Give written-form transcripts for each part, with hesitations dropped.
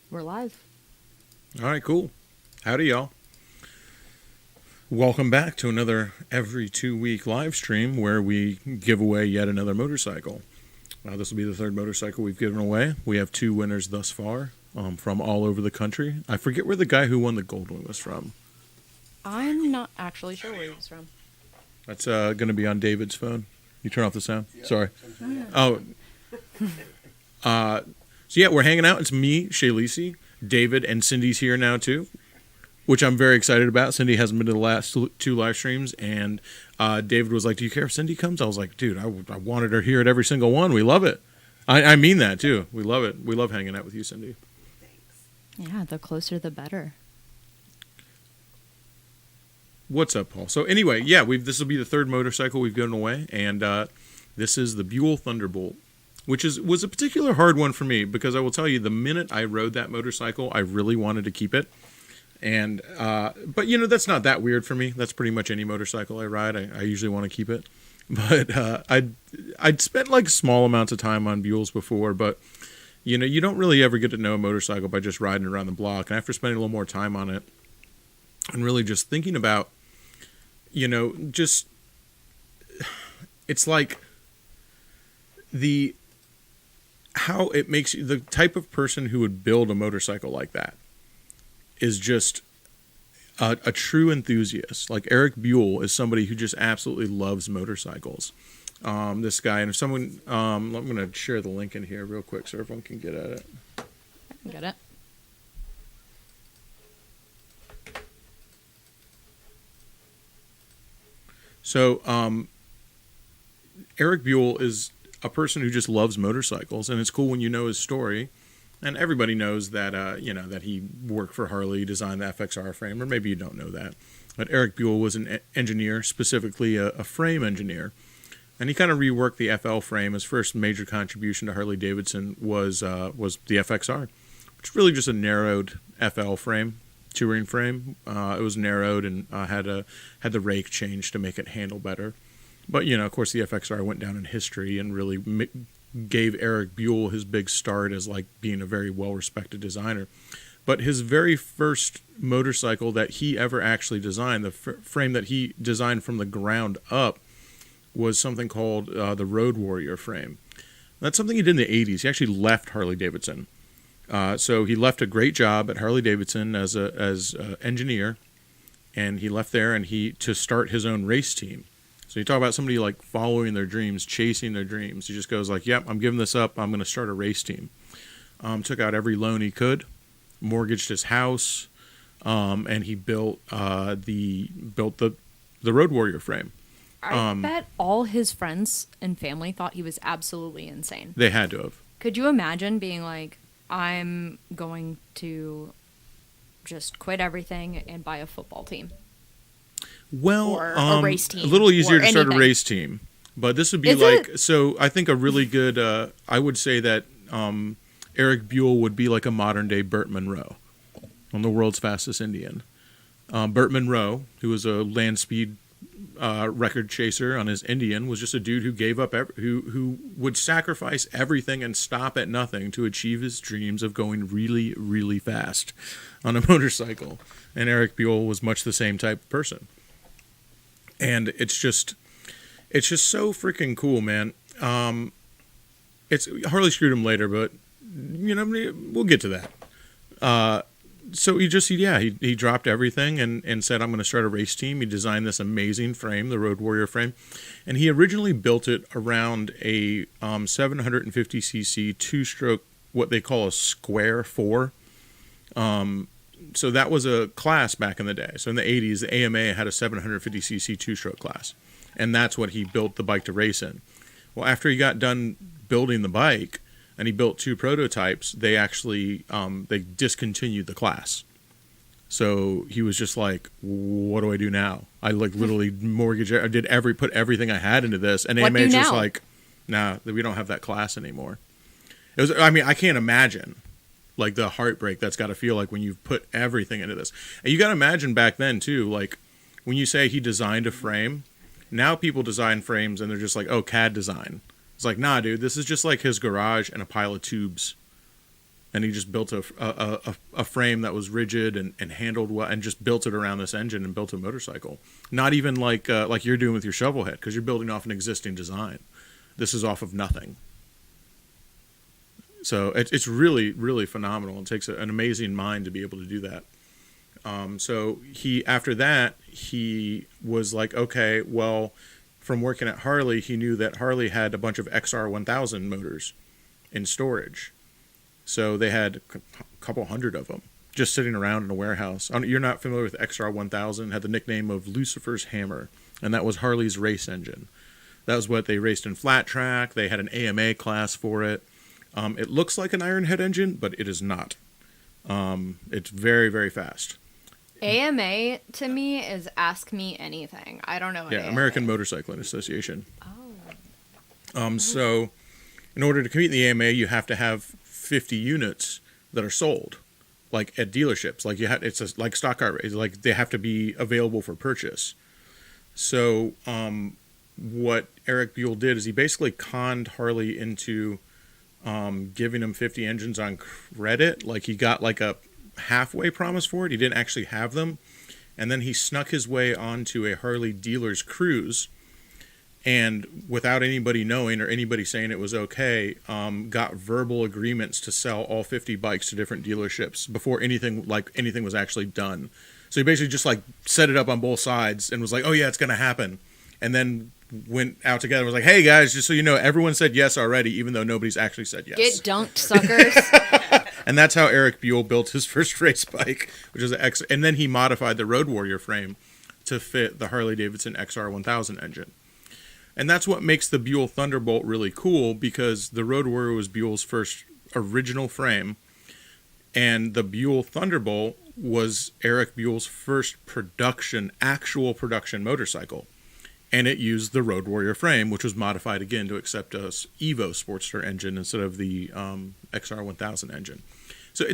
We're live. All right, cool. Howdy, y'all. Welcome back to another every 2 week live stream where we give away yet another motorcycle. This will be the third motorcycle we've given away. We have two winners thus far from all over the country. I forget where the guy who won the gold one was from. I'm not actually sure where he was from. That's going to be on David's phone. You turn off the sound? Yeah. Sorry. Oh. So yeah, we're hanging out. It's me, Shaylisi, David, and Cindy's here now too, which I'm very excited about. Cindy hasn't been to the last two live streams, and David was like, "Do you care if Cindy comes?" I was like, "Dude, I wanted her here at every single one. We love it. I mean that too. We love it. We love hanging out with you, Cindy." Yeah, the closer the better. What's up, Paul? So anyway, yeah, this will be the third motorcycle we've given away, and this is the Buell Thunderbolt, which was a particular hard one for me because I will tell you, the minute I rode that motorcycle, I really wanted to keep it. And but you know, that's not that weird for me. That's pretty much any motorcycle I ride. I usually want to keep it. But I'd spent like small amounts of time on Buells before, but you know, you don't really ever get to know a motorcycle by just riding around the block. And after spending a little more time on it and really just thinking about, you know, just it's like how it makes you, the type of person who would build a motorcycle like that is just a true enthusiast. Like Eric Buell is somebody who just absolutely loves motorcycles. This guy, and if someone, I'm going to share the link in here real quick so everyone can get at it. I can get it. So, Eric Buell is a person who just loves motorcycles, and it's cool when you know his story. And everybody knows that, you know, that he worked for Harley, designed the FXR frame, or maybe you don't know that. But Eric Buell was an engineer, specifically a frame engineer. And he kind of reworked the FL frame. His first major contribution to Harley-Davidson was the FXR, which is really just a narrowed FL frame, touring frame. It was narrowed and had the rake changed to make it handle better. But, you know, of course, the FXR went down in history and really gave Eric Buell his big start as like being a very well-respected designer. But his very first motorcycle that he ever actually designed, the frame that he designed from the ground up, was something called the Road Warrior frame. That's something he did in the 80s. He actually left Harley-Davidson. So he left a great job at Harley-Davidson as an engineer, and he left there to start his own race team. So you talk about somebody like following their dreams, chasing their dreams. He just goes like, "Yep, I'm giving this up. I'm going to start a race team." Took out every loan he could, mortgaged his house, and he built the Road Warrior frame. I bet all his friends and family thought he was absolutely insane. They had to have. Could you imagine being like, I'm going to just quit everything and buy a football team? Well, or a race team. A little easier or to start a anything. race team, but this would be Is like, it? so I think a really good, I would say that Eric Buell would be like a modern day Burt Monroe on the world's fastest Indian. Burt Monroe, who was a land speed record chaser on his Indian, was just a dude who gave up, who would sacrifice everything and stop at nothing to achieve his dreams of going really, really fast on a motorcycle. And Eric Buell was much the same type of person. And it's just so freaking cool, man. It's Harley screwed him later, but you know, we'll get to that. So he dropped everything and said, "I'm going to start a race team." He designed this amazing frame, the Road Warrior frame, and he originally built it around a 750cc two-stroke, what they call a square four. So that was a class back in the day. So in the 80s, the AMA had a 750cc two-stroke class, and that's what he built the bike to race in. Well, after he got done building the bike, and he built two prototypes, they actually they discontinued the class. So he was just like, "What do I do now?" I like literally put everything I had into this, and What AMA do is just now? like, "Nah, we don't have that class anymore." It was. I mean, I can't imagine like the heartbreak that's got to feel like when you've put everything into this. And you got to imagine back then too, like when you say he designed a frame, now people design frames and they're just like, "Oh, CAD design." It's like, nah, dude, this is just like his garage and a pile of tubes. and he just built a frame that was rigid and handled well, and just built it around this engine and built a motorcycle. Not even like you're doing with your shovel head, because you're building off an existing design. This is off of nothing. So it's really, really phenomenal. It takes an amazing mind to be able to do that. So after that, he was like, okay, well, from working at Harley, he knew that Harley had a bunch of XR1000 motors in storage. So they had a couple hundred of them just sitting around in a warehouse. You're not familiar with XR1000, had the nickname of Lucifer's Hammer, and that was Harley's race engine. That was what they raced in flat track. They had an AMA class for it. It looks like an Ironhead engine, but it is not. It's very, very fast. AMA to me is Ask Me Anything. I don't know what AMA American Motorcycling Association. Oh. So in order to compete in the AMA, you have to have 50 units that are sold, like at dealerships. Like like stock car race. Like they have to be available for purchase. So what Eric Buell did is he basically conned Harley into giving him 50 engines on credit. Like he got like a halfway promise for it. He didn't actually have them. And then he snuck his way onto a Harley dealer's cruise, and without anybody knowing or anybody saying it was okay, got verbal agreements to sell all 50 bikes to different dealerships before anything was actually done. So he basically just like set it up on both sides and was like, oh yeah, it's going to happen. And then went out together and was like, hey guys, just so you know, everyone said yes already, even though nobody's actually said yes. Get dunked, suckers. And that's how Eric Buell built his first race bike, which is and then he modified the Road Warrior frame to fit the Harley-Davidson XR1000 engine. And that's what makes the Buell Thunderbolt really cool, because the Road Warrior was Buell's first original frame, and the Buell Thunderbolt was Eric Buell's first actual production motorcycle. And it used the Road Warrior frame, which was modified again to accept a Evo Sportster engine instead of the XR1000 engine. So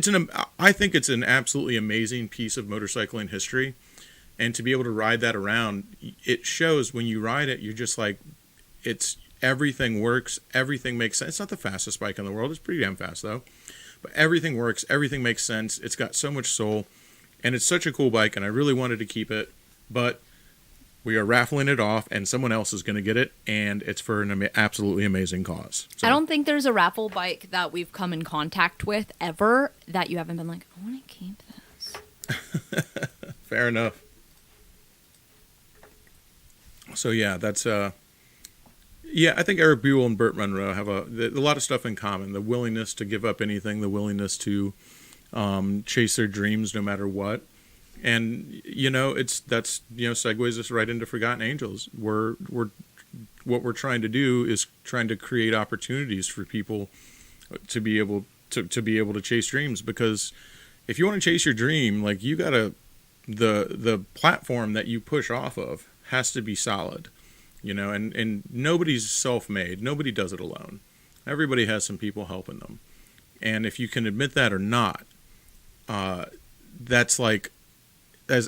I think it's an absolutely amazing piece of motorcycling history. And to be able to ride that around, it shows when you ride it, you're just like, everything works, everything makes sense. It's not the fastest bike in the world. It's pretty damn fast, though. But everything works, everything makes sense. It's got so much soul. And it's such a cool bike, and I really wanted to keep it. But we are raffling it off, and someone else is going to get it, and it's for an absolutely amazing cause. So. I don't think there's a raffle bike that we've come in contact with ever that you haven't been like, I want to keep this. Fair enough. So yeah, that's I think Eric Buell and Burt Munro have a lot of stuff in common. The willingness to give up anything, the willingness to chase their dreams no matter what. And that's segues us right into Forgotten Angels. What we're trying to do is trying to create opportunities for people to be able to chase dreams. Because if you want to chase your dream, like you gotta, the platform that you push off of has to be solid, and nobody's self-made. Nobody does it alone. Everybody has some people helping them. And if you can admit that or not, that's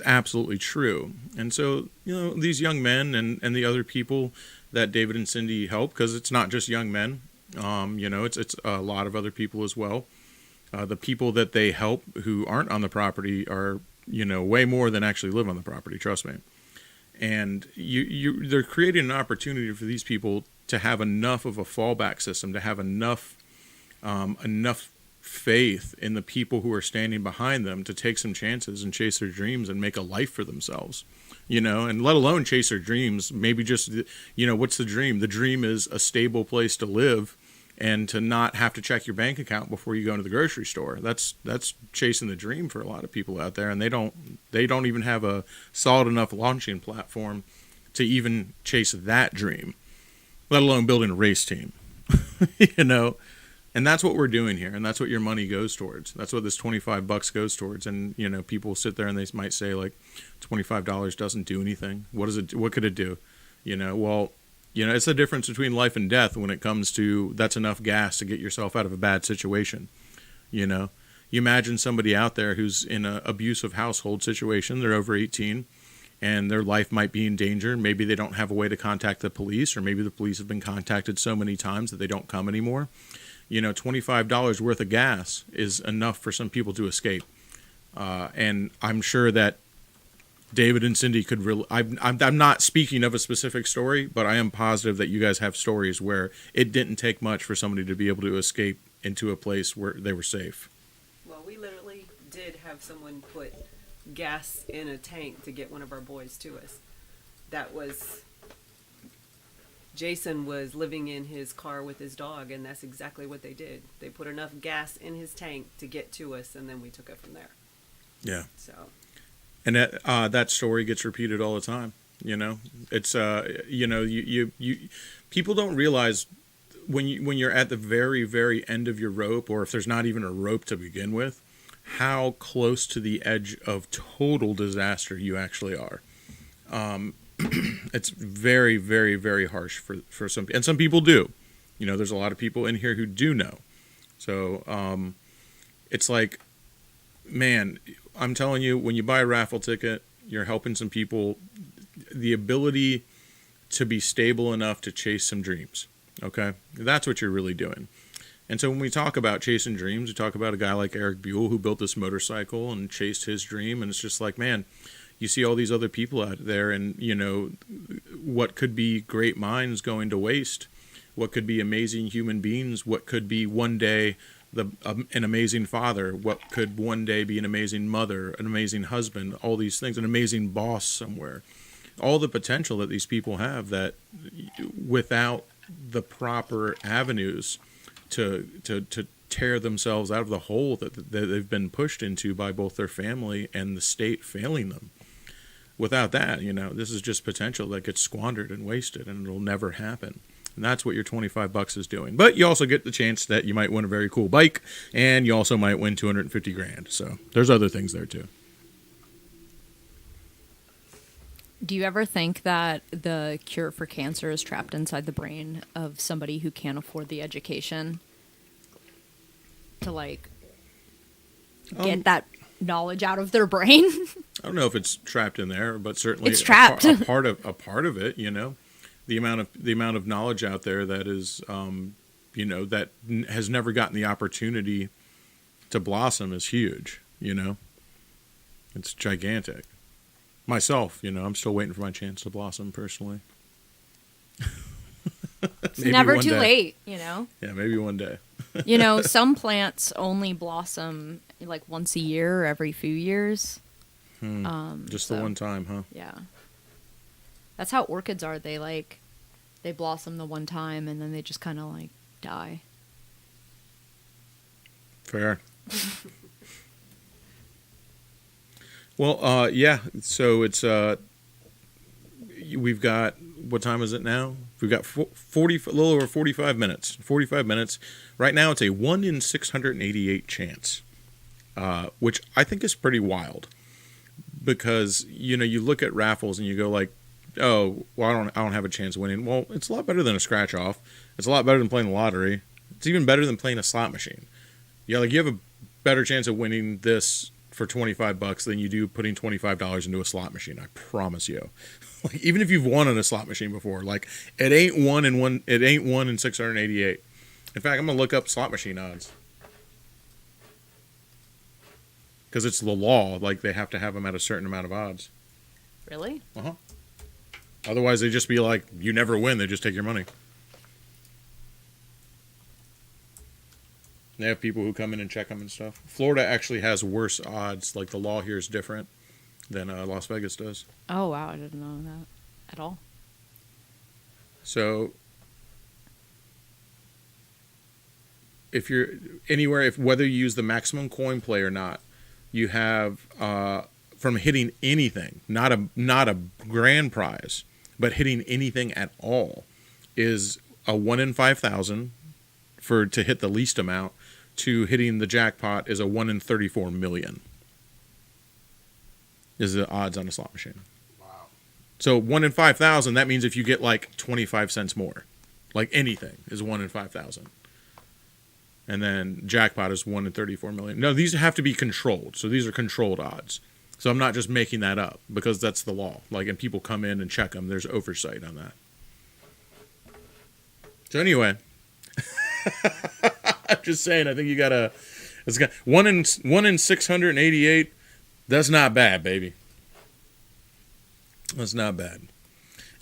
absolutely true. And so, these young men and the other people that David and Cindy help, because it's not just young men, it's a lot of other people as well. The people that they help who aren't on the property are, way more than actually live on the property, trust me. And they're creating an opportunity for these people to have enough of a fallback system, to have enough faith in the people who are standing behind them to take some chances and chase their dreams and make a life for themselves, and let alone chase their dreams. Maybe just, what's the dream? The dream is a stable place to live and to not have to check your bank account before you go into the grocery store. That's chasing the dream for a lot of people out there, and they don't even have a solid enough launching platform to even chase that dream, let alone building a race team. And that's what we're doing here, and that's what your money goes towards. That's what this $25 goes towards. And people sit there and they might say like, $25 doesn't do anything. What could it do? It's the difference between life and death when it comes to that's enough gas to get yourself out of a bad situation. You imagine somebody out there who's in an abusive household situation. They're over 18 and their life might be in danger. Maybe they don't have a way to contact the police, or maybe the police have been contacted so many times that they don't come anymore. $25 worth of gas is enough for some people to escape. And I'm sure that David and Cindy could really. I'm not speaking of a specific story, but I am positive that you guys have stories where it didn't take much for somebody to be able to escape into a place where they were safe. Well, we literally did have someone put gas in a tank to get one of our boys to us. That was. Jason was living in his car with his dog, and that's exactly what they did. They put enough gas in his tank to get to us, and then we took it from there. Yeah. So. And that story gets repeated all the time. It's you people don't realize when you're at the very, very end of your rope, or if there's not even a rope to begin with, how close to the edge of total disaster you actually are. It's very, very, very harsh for some, and some people do. There's a lot of people in here who do know. So it's like, man, I'm telling you, when you buy a raffle ticket, you're helping some people. The ability to be stable enough to chase some dreams. Okay? That's what you're really doing. And so when we talk about chasing dreams, we talk about a guy like Eric Buell who built this motorcycle and chased his dream. And it's just like, man, you see all these other people out there, and, what could be great minds going to waste, what could be amazing human beings, what could be one day an amazing father, what could one day be an amazing mother, an amazing husband, all these things, an amazing boss somewhere. All the potential that these people have, that without the proper avenues to tear themselves out of the hole that they've been pushed into by both their family and the state failing them. Without that, this is just potential that gets squandered and wasted, and it'll never happen. And that's what your $25 is doing. But you also get the chance that you might win a very cool bike, and you also might win $250,000. So there's other things there too. Do you ever think that the cure for cancer is trapped inside the brain of somebody who can't afford the education to get that knowledge out of their brain? I don't know if it's trapped in there, but certainly it's trapped. A part of it. The amount of knowledge out there that is, that has never gotten the opportunity to blossom is huge. It's gigantic. Myself, I'm still waiting for my chance to blossom personally. It's never too late, Yeah, maybe one day. Some plants only blossom once a year or every few years. Just the one time, huh? Yeah. That's how orchids are. They blossom the one time and then they just kind of die. Fair. Well, yeah. So it's we've got, what time is it now? We've got a little over 45 minutes. 45 minutes. Right now, it's a 1 in 688 chance, which I think is pretty wild. Because you look at raffles and you go oh, well, I don't have a chance of winning. Well, it's a lot better than a scratch off. It's a lot better than playing the lottery. It's even better than playing a slot machine. Yeah, you have a better chance of winning this for $25 than you do putting $25 into a slot machine. I promise you. Even if you've won on a slot machine before, it ain't one in 688. In fact, I'm gonna look up slot machine odds because it's the law. They have to have them at a certain amount of odds. Really? Uh-huh. Otherwise, they just be you never win. They just take your money. They have people who come in and check them and stuff. Florida actually has worse odds. The law here is different than Las Vegas does. Oh, wow. I didn't know that at all. So if you're anywhere, whether you use the maximum coin play or not, you have from hitting anything, not a grand prize, but hitting anything at all, is a 1 in 5,000 to hit the least amount, to hitting the jackpot is a 1 in 34 million. Is the odds on a slot machine. Wow. So 1 in 5,000, that means if you get 25 cents more, anything is 1 in 5,000. And then jackpot is 1 in 34 million. No, these have to be controlled. So these are controlled odds. So I'm not just making that up because that's the law. And people come in and check them. There's oversight on that. So anyway. I'm just saying. I think you gotta. It's got 1 in 688. That's not bad, baby. That's not bad.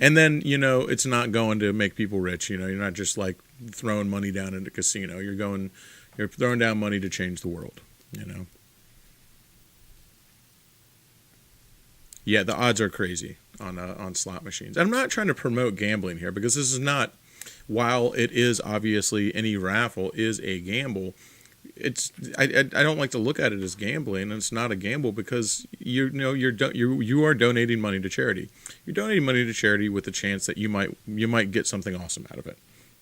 And then, it's not going to make people rich. You're not just like throwing money down into casino. You're throwing down money to change the world, Yeah, the odds are crazy on slot machines. I'm not trying to promote gambling here because this is not, while it is obviously any raffle is a gamble, I don't like to look at it as gambling, and it's not a gamble because you are donating money to charity. You're donating money to charity with the chance that you might get something awesome out of it.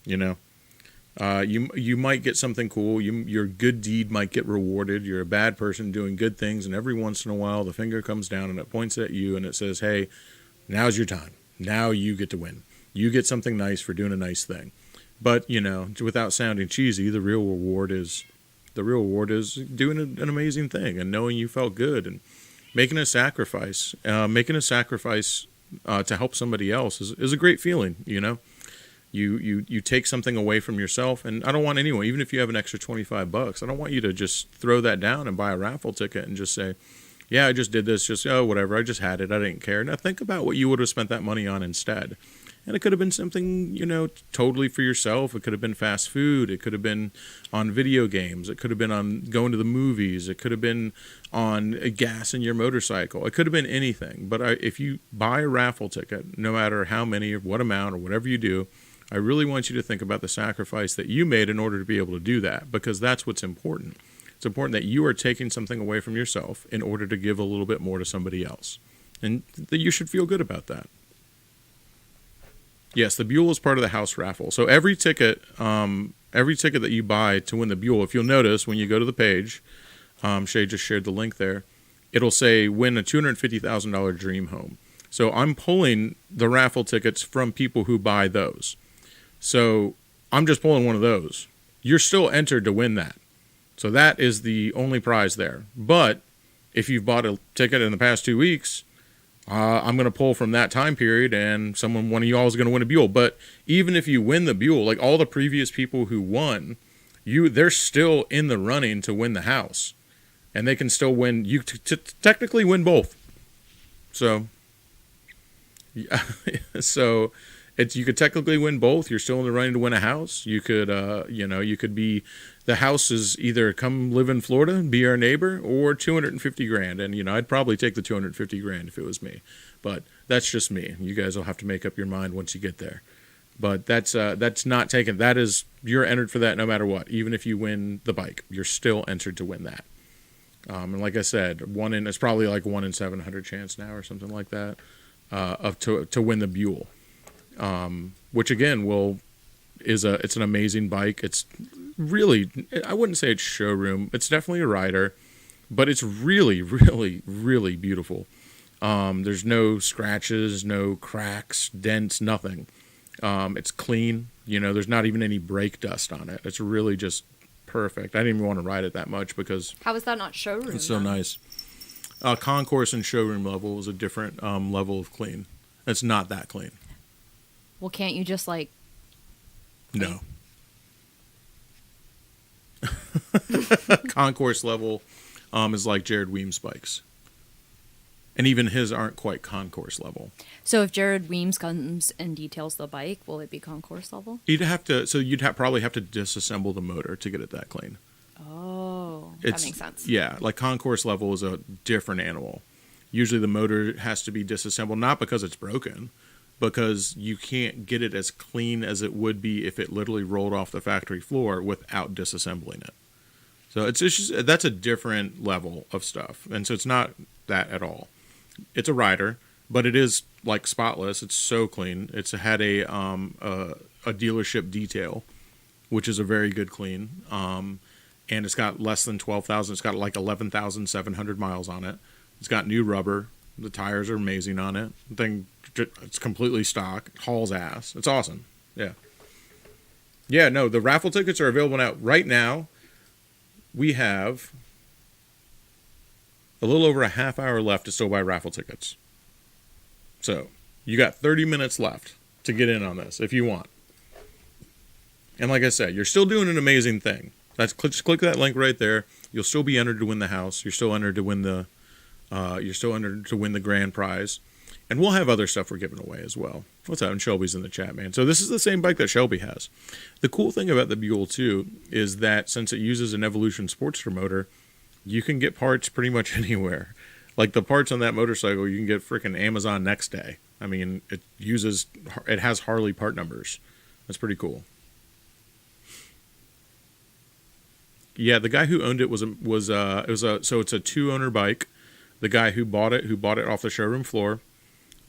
You might get something cool. Your good deed might get rewarded. You're a bad person doing good things, and every once in a while the finger comes down and it points at you and it says, "Hey, now's your time. Now you get to win. You get something nice for doing a nice thing." But without sounding cheesy, the real reward is doing an amazing thing and knowing you felt good and making a sacrifice. Making a sacrifice to help somebody else is a great feeling. You take something away from yourself, and I don't want anyone, even if you have an extra $25, I don't want you to just throw that down and buy a raffle ticket and just say, "Yeah, I just did this, just whatever, I just had it, I didn't care." Now think about what you would have spent that money on instead. And it could have been something, totally for yourself. It could have been fast food. It could have been on video games. It could have been on going to the movies. It could have been on gas in your motorcycle. It could have been anything. But if you buy a raffle ticket, no matter how many or what amount or whatever you do, I really want you to think about the sacrifice that you made in order to be able to do that, because that's what's important. It's important that you are taking something away from yourself in order to give a little bit more to somebody else. And that you should feel good about that. Yes, the Buell is part of the house raffle. So every ticket that you buy to win the Buell, if you'll notice when you go to the page, Shay just shared the link there, it'll say win a $250,000 dream home. So I'm pulling the raffle tickets from people who buy those. So I'm just pulling one of those. You're still entered to win that. So that is the only prize there. But if you've bought a ticket in the past 2 weeks, I'm going to pull from that time period, and one of y'all is going to win a Buell. But even if you win the Buell, like all the previous people who won, they're still in the running to win the house, and they can still win. You technically win both. So, you could technically win both. You're still in the running to win a house. You could, you could be. The house is either come live in Florida and be our neighbor, or $250,000. And, I'd probably take the $250,000 if it was me. But that's just me. You guys will have to make up your mind once you get there. But that's not taken. That is, you're entered for that no matter what. Even if you win the bike, you're still entered to win that. And like I said, it's probably like 1 in 700 chance now or something like that, to win the Buell. Which again it's an amazing bike. It's really, I wouldn't say it's showroom. It's definitely a rider, but it's really, really, really beautiful. There's no scratches, no cracks, dents, nothing. It's clean. There's not even any brake dust on it. It's really just perfect. I didn't even want to ride it that much because How is that not showroom? it's so nice. Concourse and showroom level is a different level of clean. It's not that clean. Well, can't you just No. Concourse level is like Jared Weems' bikes. And even his aren't quite concourse level. So if Jared Weems comes and details the bike, will it be concourse level? You'd probably have to disassemble the motor to get it that clean. Oh, that makes sense. Yeah, like concourse level is a different animal. Usually the motor has to be disassembled, not because it's broken, because you can't get it as clean as it would be if it literally rolled off the factory floor without disassembling it. So it's just, that's a different level of stuff. And so it's not that at all. It's a rider, but it is like spotless. It's so clean. It's had a dealership detail, which is a very good clean. And it's got less than 12,000. It's got like 11,700 miles on it. It's got new rubber. The tires are amazing on it. The thing, it's completely stock. It hauls ass. It's awesome. Yeah. Yeah, no, the raffle tickets are available now. Right now, we have a little over a half hour left to still buy raffle tickets. So, you got 30 minutes left to get in on this if you want. And like I said, you're still doing an amazing thing. Just click that link right there. You'll still be entered to win the house. You're still entered to win the grand prize. And we'll have other stuff we're giving away as well. What's up? And Shelby's in the chat, man. So this is the same bike that Shelby has. The cool thing about the Buell, too, is that since it uses an Evolution Sportster motor, you can get parts pretty much anywhere. Like the parts on that motorcycle, you can get freaking Amazon next day. I mean, it has Harley part numbers. That's pretty cool. Yeah, the guy who owned it so it's a 2-owner bike. The guy who bought it off the showroom floor,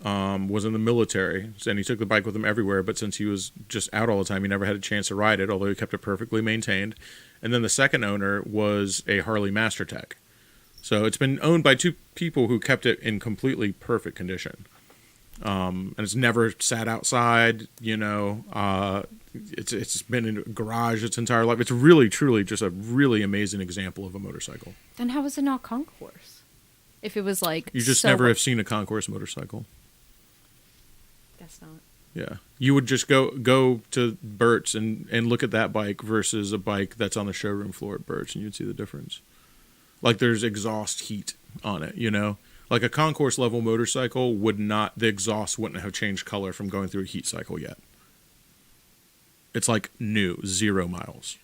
was in the military, and he took the bike with him everywhere, but since he was just out all the time, he never had a chance to ride it, although he kept it perfectly maintained. And then the second owner was a Harley Master Tech. So it's been owned by two people who kept it in completely perfect condition. And it's never sat outside, it's been in a garage its entire life. It's really, truly just a really amazing example of a motorcycle. Then how is it not concourse? If it was like... You just never have seen a concourse motorcycle. Guess not. Yeah. You would just go to Burt's and look at that bike versus a bike that's on the showroom floor at Burt's, and you'd see the difference. Like there's exhaust heat on it, Like a concourse level motorcycle the exhaust wouldn't have changed color from going through a heat cycle yet. It's like new, 0 miles.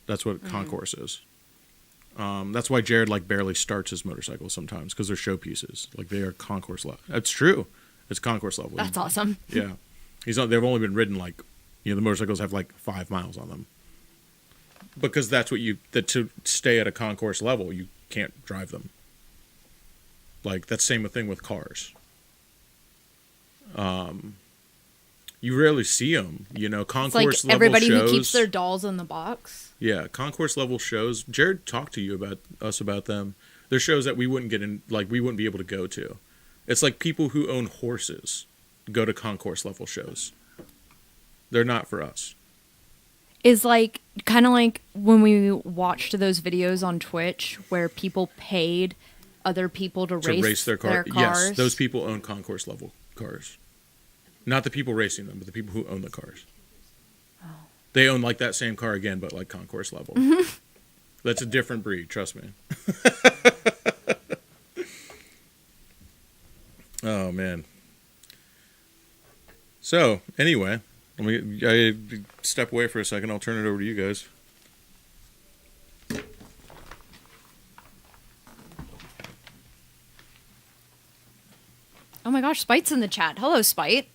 That's what concourse is. That's why Jared barely starts his motorcycle sometimes, because they're showpieces. Like they are concourse level. That's true. It's concourse level. That's awesome. Yeah. They've only been ridden the motorcycles have 5 miles on them. Because that's to stay at a concourse level, you can't drive them. That's same thing with cars. You rarely see them, concourse it's like level everybody shows, who keeps their dolls in the box. Yeah, concourse level shows. Jared talked to you about them. They're shows that we wouldn't get in, we wouldn't be able to go to. It's like people who own horses go to concourse level shows. They're not for us. Is kind of like when we watched those videos on Twitch where people paid other people to race their cars. Yes, those people own concourse level cars. Not the people racing them, but the people who own the cars. Oh. They own that same car again, but concourse level. Mm-hmm. That's a different breed, trust me. Oh, man. So, anyway, I step away for a second. I'll turn it over to you guys. Oh my gosh, Spite's in the chat. Hello, Spite.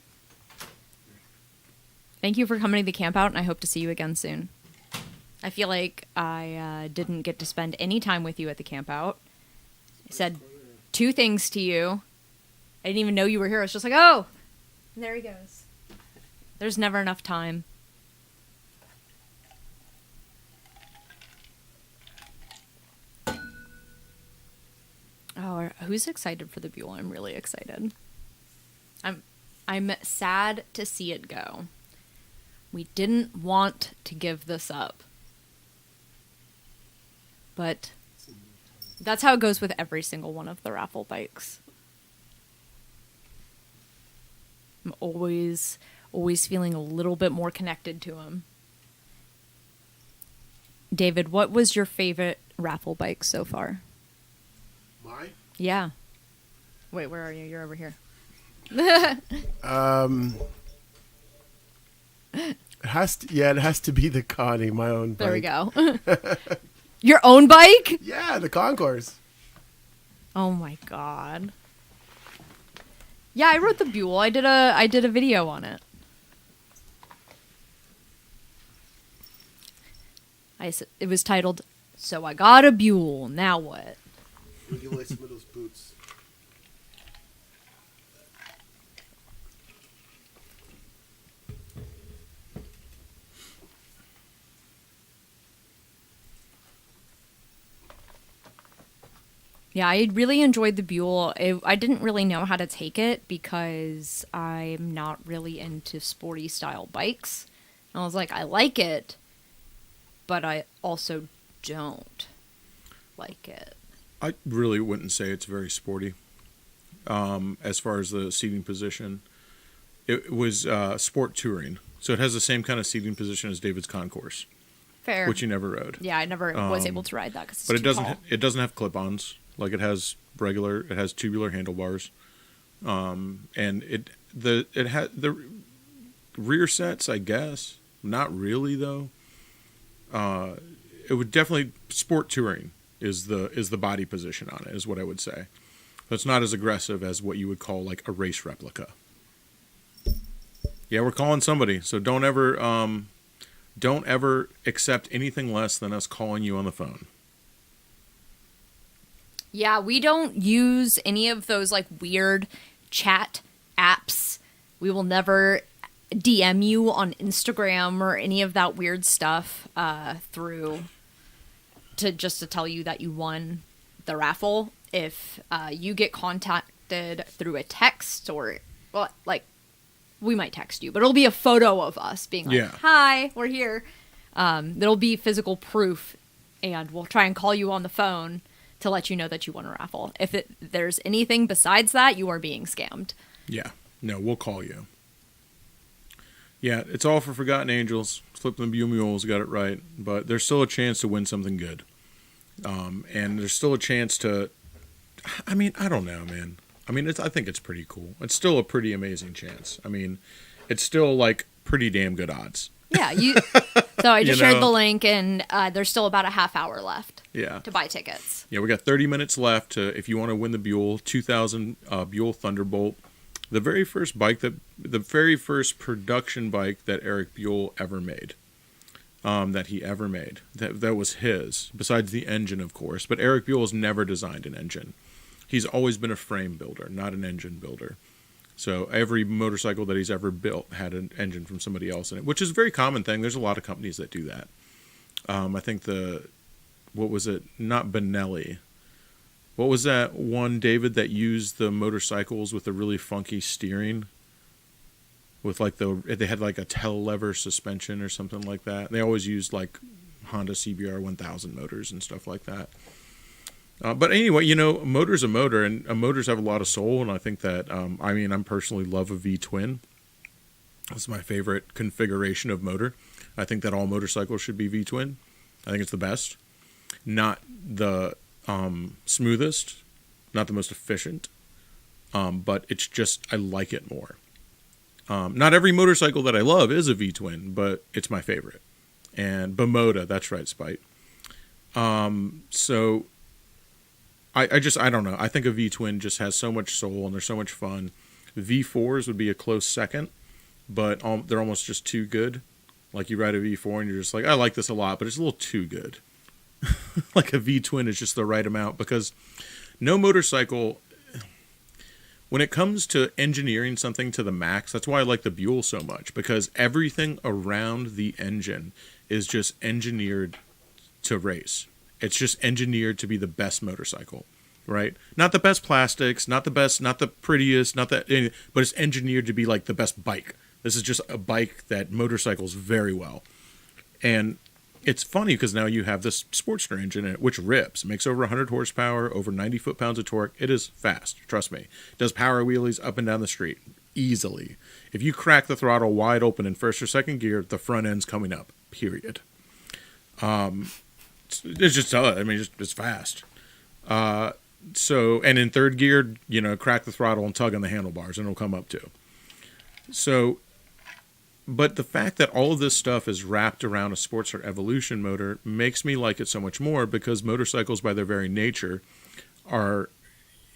Thank you for coming to the camp out, and I hope to see you again soon. I feel like I didn't get to spend any time with you at the camp out. I said 2 things to you. I didn't even know you were here. I was just like, oh, and there he goes. There's never enough time. Oh, who's excited for the Buell? I'm really excited. I'm sad to see it go. We didn't want to give this up. But that's how it goes with every single one of the Raffle bikes. I'm always feeling a little bit more connected to them. David, what was your favorite Raffle bike so far? Mine? Yeah. Wait, where are you? You're over here. It has to be the Connie, my own bike. There we go. Your own bike? Yeah, the Concourse. Oh my god. Yeah, I rode the Buell. I did a video on it. It was titled, "So I Got a Buell, Now What?" Regulate some of those boots. Yeah, I really enjoyed the Buell. I didn't really know how to take it because I'm not really into sporty style bikes. And I was like, I like it, but I also don't like it. I really wouldn't say it's very sporty. As far as the seating position, it was sport touring, so it has the same kind of seating position as David's Concourse. Fair. which you never rode. Yeah, I never was able to ride that because But it doesn't have clip-ons. Like it has tubular handlebars. And it had the rear sets, I guess. Not really though. It would definitely sport touring is the body position on it, is what I would say. So it's not as aggressive as what you would call like a race replica. Yeah, we're calling somebody, so don't ever accept anything less than us calling you on the phone. Yeah, we don't use any of those like weird chat apps. We will never DM you on Instagram or any of that weird stuff to tell you that you won the raffle. If you get contacted through a text or, well, like, we might text you, but it'll be a photo of us being like, hi, we're here. There'll be physical proof, and we'll try and call you on the phone to let you know that you won a raffle. If there's anything besides that, you are being scammed. Yeah. No, we'll call you. Yeah, it's all for Forgotten Angels. Flipping the Buell Mules got it right, but there's still a chance to win something good. And there's still a chance to, I mean, I don't know, man. I mean, I think it's pretty cool. It's still a pretty amazing chance. I mean, it's still like pretty damn good odds. Yeah, so I just shared the link, and there's still about a half hour left. Yeah. To buy tickets. Yeah, we got 30 minutes left if you want to win the Buell 2000 Buell Thunderbolt, the very first production bike that Eric Buell ever made. That was his. Besides the engine, of course, but Eric Buell has never designed an engine. He's always been a frame builder, not an engine builder. So every motorcycle that he's ever built had an engine from somebody else in it, which is a very common thing. There's a lot of companies that do that. I think what was it? Not Benelli. What was that one, David, that used the motorcycles with the really funky steering? With like they had like a telelever suspension or something like that. They always used like Honda CBR 1000 motors and stuff like that. But anyway, a motor's a motor, and motors have a lot of soul, and I think that, I personally love a V-twin. That's my favorite configuration of motor. I think that all motorcycles should be V-twin. I think it's the best. Not the smoothest, not the most efficient, but it's just, I like it more. Not every motorcycle that I love is a V-twin, but it's my favorite. And Bimota, that's right, Spite. So I don't know. I think a V-twin just has so much soul and they're so much fun. V4s would be a close second, but they're almost just too good. Like you ride a V4 and you're just like, I like this a lot, but it's a little too good. Like a V-twin is just the right amount, because no motorcycle, when it comes to engineering something to the max, that's why I like the Buell so much, because everything around the engine is just engineered to race. It's just engineered to be the best motorcycle, right? Not the best plastics, not the best, not the prettiest, not that, but it's engineered to be like the best bike. This is just a bike that motorcycles very well. And it's funny because now you have this Sportster engine in it, which rips. It makes over 100 horsepower, over 90 foot-pounds of torque. It is fast, trust me. It does power wheelies up and down the street easily. If you crack the throttle wide open in first or second gear, the front end's coming up, period. It's just, it's fast. And in third gear, crack the throttle and tug on the handlebars and it'll come up too. So, but the fact that all of this stuff is wrapped around a Sportster Evolution motor makes me like it so much more, because motorcycles by their very nature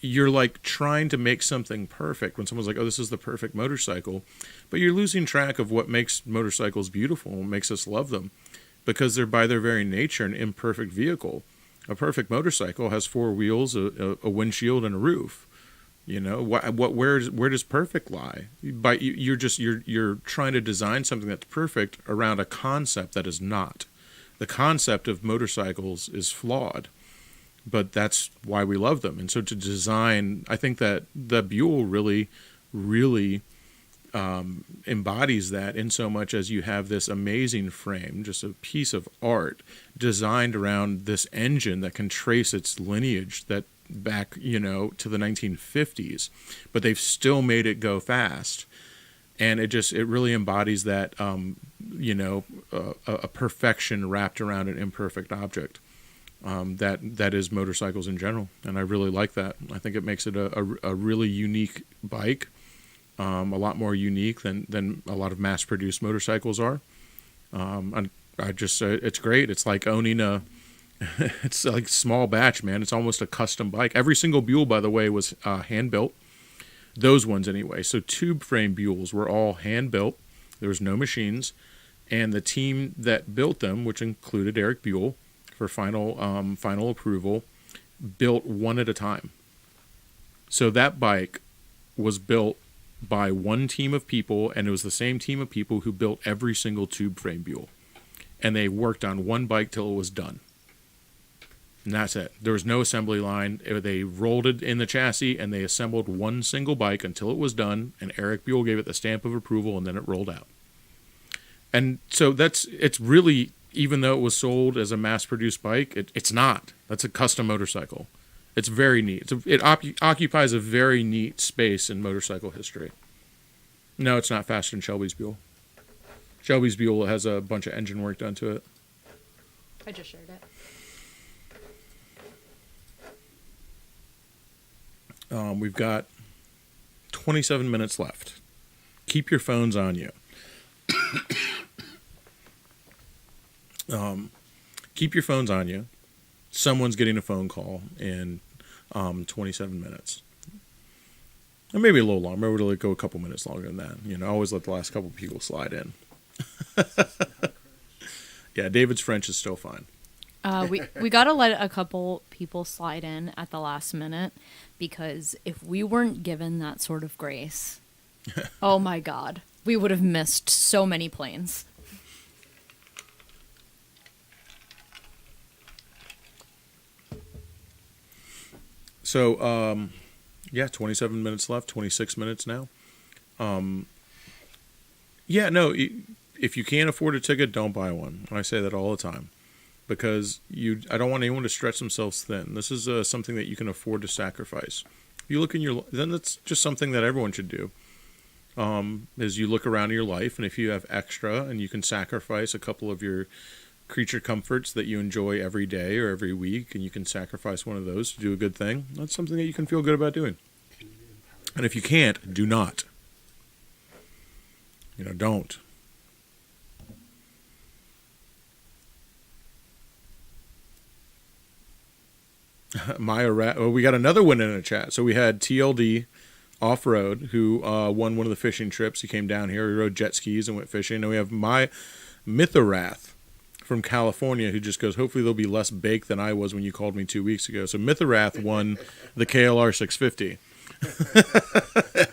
you're like trying to make something perfect when someone's like, oh, this is the perfect motorcycle, but you're losing track of what makes motorcycles beautiful and makes us love them. Because they're by their very nature an imperfect vehicle. A perfect motorcycle has four wheels, a windshield, and a roof. Where does perfect lie? You're trying to design something that's perfect around a concept that is not. The concept of motorcycles is flawed, but that's why we love them. And so to design, I think that the Buell really, really embodies that, in so much as you have this amazing frame, just a piece of art designed around this engine that can trace its lineage that back, to the 1950s, but they've still made it go fast. and it really embodies that a perfection wrapped around an imperfect object. That is motorcycles in general, and I really like that. I think it makes it a really unique bike, a lot more unique than a lot of mass-produced motorcycles are. And I just it's great. It's like owning it's like small batch, man. It's almost a custom bike. Every single Buell, by the way, was hand built. Those ones anyway. So tube frame Buells were all hand built. There was no machines, and the team that built them, which included Eric Buell, for final approval, built one at a time. So that bike was built by one team of people, and it was the same team of people who built every single tube frame Buell. And they worked on one bike till it was done. And that's it. There was no assembly line. They rolled it in the chassis, and they assembled one single bike until it was done, and Eric Buell gave it the stamp of approval, and then it rolled out. And so it's really, even though it was sold as a mass-produced bike, it's not. That's a custom motorcycle. It's very neat. It occupies a very neat space in motorcycle history. No, it's not faster than Shelby's Buell. Shelby's Buell has a bunch of engine work done to it. I just shared it. We've got 27 minutes left. Keep your phones on you. Keep your phones on you. Someone's getting a phone call in 27 minutes. Or maybe a little longer. Maybe it'll go a couple minutes longer than that. I always let the last couple people slide in. Yeah, David's French is still fine. We got to let a couple people slide in at the last minute, because if we weren't given that sort of grace, oh my God, we would have missed so many planes. So, 27 minutes left, 26 minutes now. If you can't afford a ticket, don't buy one. I say that all the time, because I don't want anyone to stretch themselves thin. This is something that you can afford to sacrifice. If you look then that's just something that everyone should do. Is you look around your life, and if you have extra and you can sacrifice a couple of your creature comforts that you enjoy every day or every week, and you can sacrifice one of those to do a good thing, that's something that you can feel good about doing. And if you can't, do not. Don't. We got another one in the chat. So we had TLD Off-Road, who won one of the fishing trips. He came down here. He rode jet skis and went fishing. And we have my Mytharath from California, who just goes, hopefully they'll be less baked than I was when you called me 2 weeks ago. So Mytharath won the KLR 650.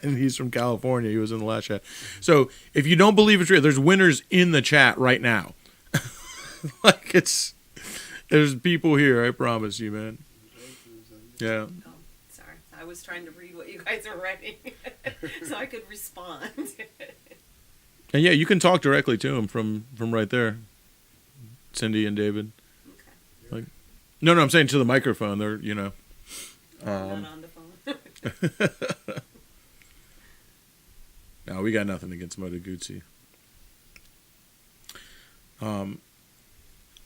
And he's from California. He was in the last chat. So if you don't believe it's real, there's winners in the chat right now. There's people here, I promise you, man. Yeah. Oh, sorry. I was trying to read what you guys are writing so I could respond. And yeah, you can talk directly to him from right there. Cindy and David. Okay. No, I'm saying to the microphone. They're, not on the phone. No, we got nothing against Moto Guzzi.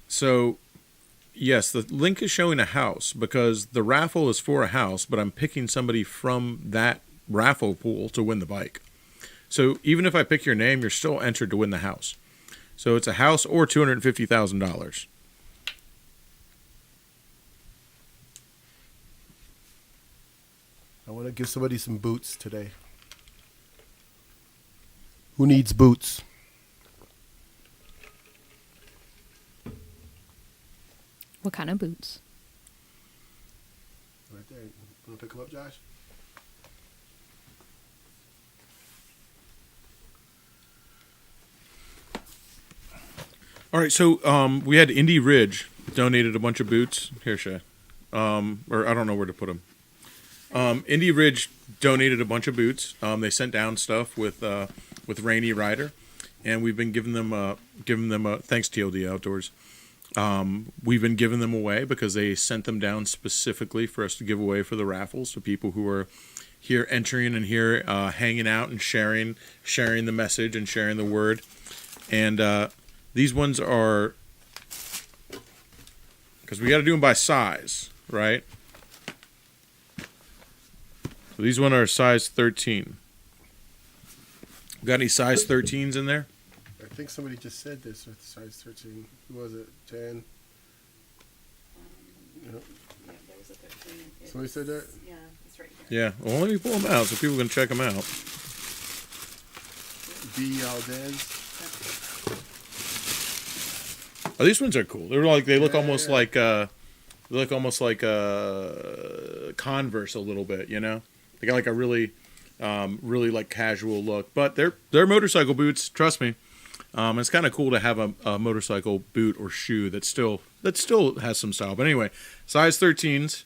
So, yes, the link is showing a house, because the raffle is for a house, but I'm picking somebody from that raffle pool to win the bike. So even if I pick your name, you're still entered to win the house. So it's a house or $250,000. I want to give somebody some boots today. Who needs boots? What kind of boots? Right there. Want to pick them up, Josh? All right, so we had Indy Ridge donated a bunch of boots. Here, Shay. Or I don't know where to put them. Indy Ridge donated a bunch of boots. They sent down stuff with Rainy Rider, and we've been giving them thanks TLD Outdoors. We've been giving them away because they sent them down specifically for us to give away for the raffles to people who are here entering and here hanging out and sharing the message and sharing the word. And these ones are, because we got to do them by size, right? So these ones are size 13. Got any size 13s in there? I think somebody just said this with size 13. Who was it? Jan? No. Yeah, there was a 13. Somebody said that? Yeah, it's right here. Yeah. Well, let me pull them out so people can check them out. B. Aldez. Oh, these ones are cool. They look Yeah, almost yeah. like Converse a little bit, you know. They got like a really like casual look, but they're motorcycle boots. Trust me. It's kind of cool to have a motorcycle boot or shoe that still has some style. But anyway, size 13s.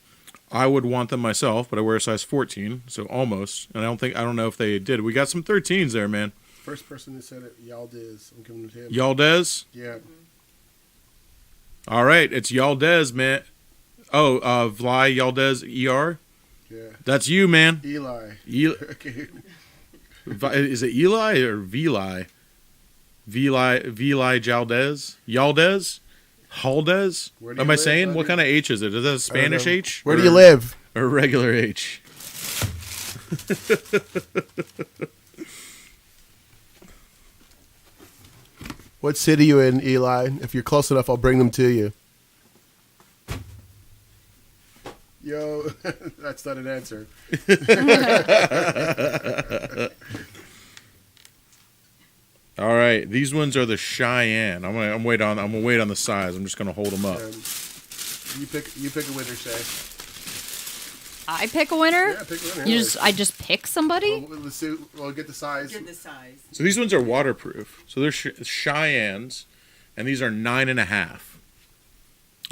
I would want them myself, but I wear a size 14, so almost. And I don't know if they did. We got some 13s there, man. First person who said it, Yaldez. I'm giving it to him. Yaldez. Yeah. All right, it's Yaldez, man. Oh, Vly Yaldez ER. Yeah. That's you, man. Eli. Okay. Is it Eli or Vili? Vili Jaldez? Yaldez? Haldez? Where do Am you I live, saying? What buddy? kind of H is it? Is that a Spanish H? Where do you live? Or a regular H? What city you in, Eli? If you're close enough, I'll bring them to you. Yo, that's not an answer. All right, these ones are the Cheyenne. I'm gonna wait on the size. I'm just gonna hold them up. You pick a winner, Shay. I pick a winner. Yeah, pick a winner. I just pick somebody. Well, let's see. We'll get the size. Get the size. So these ones are waterproof. So they're Cheyennes, and these are 9.5.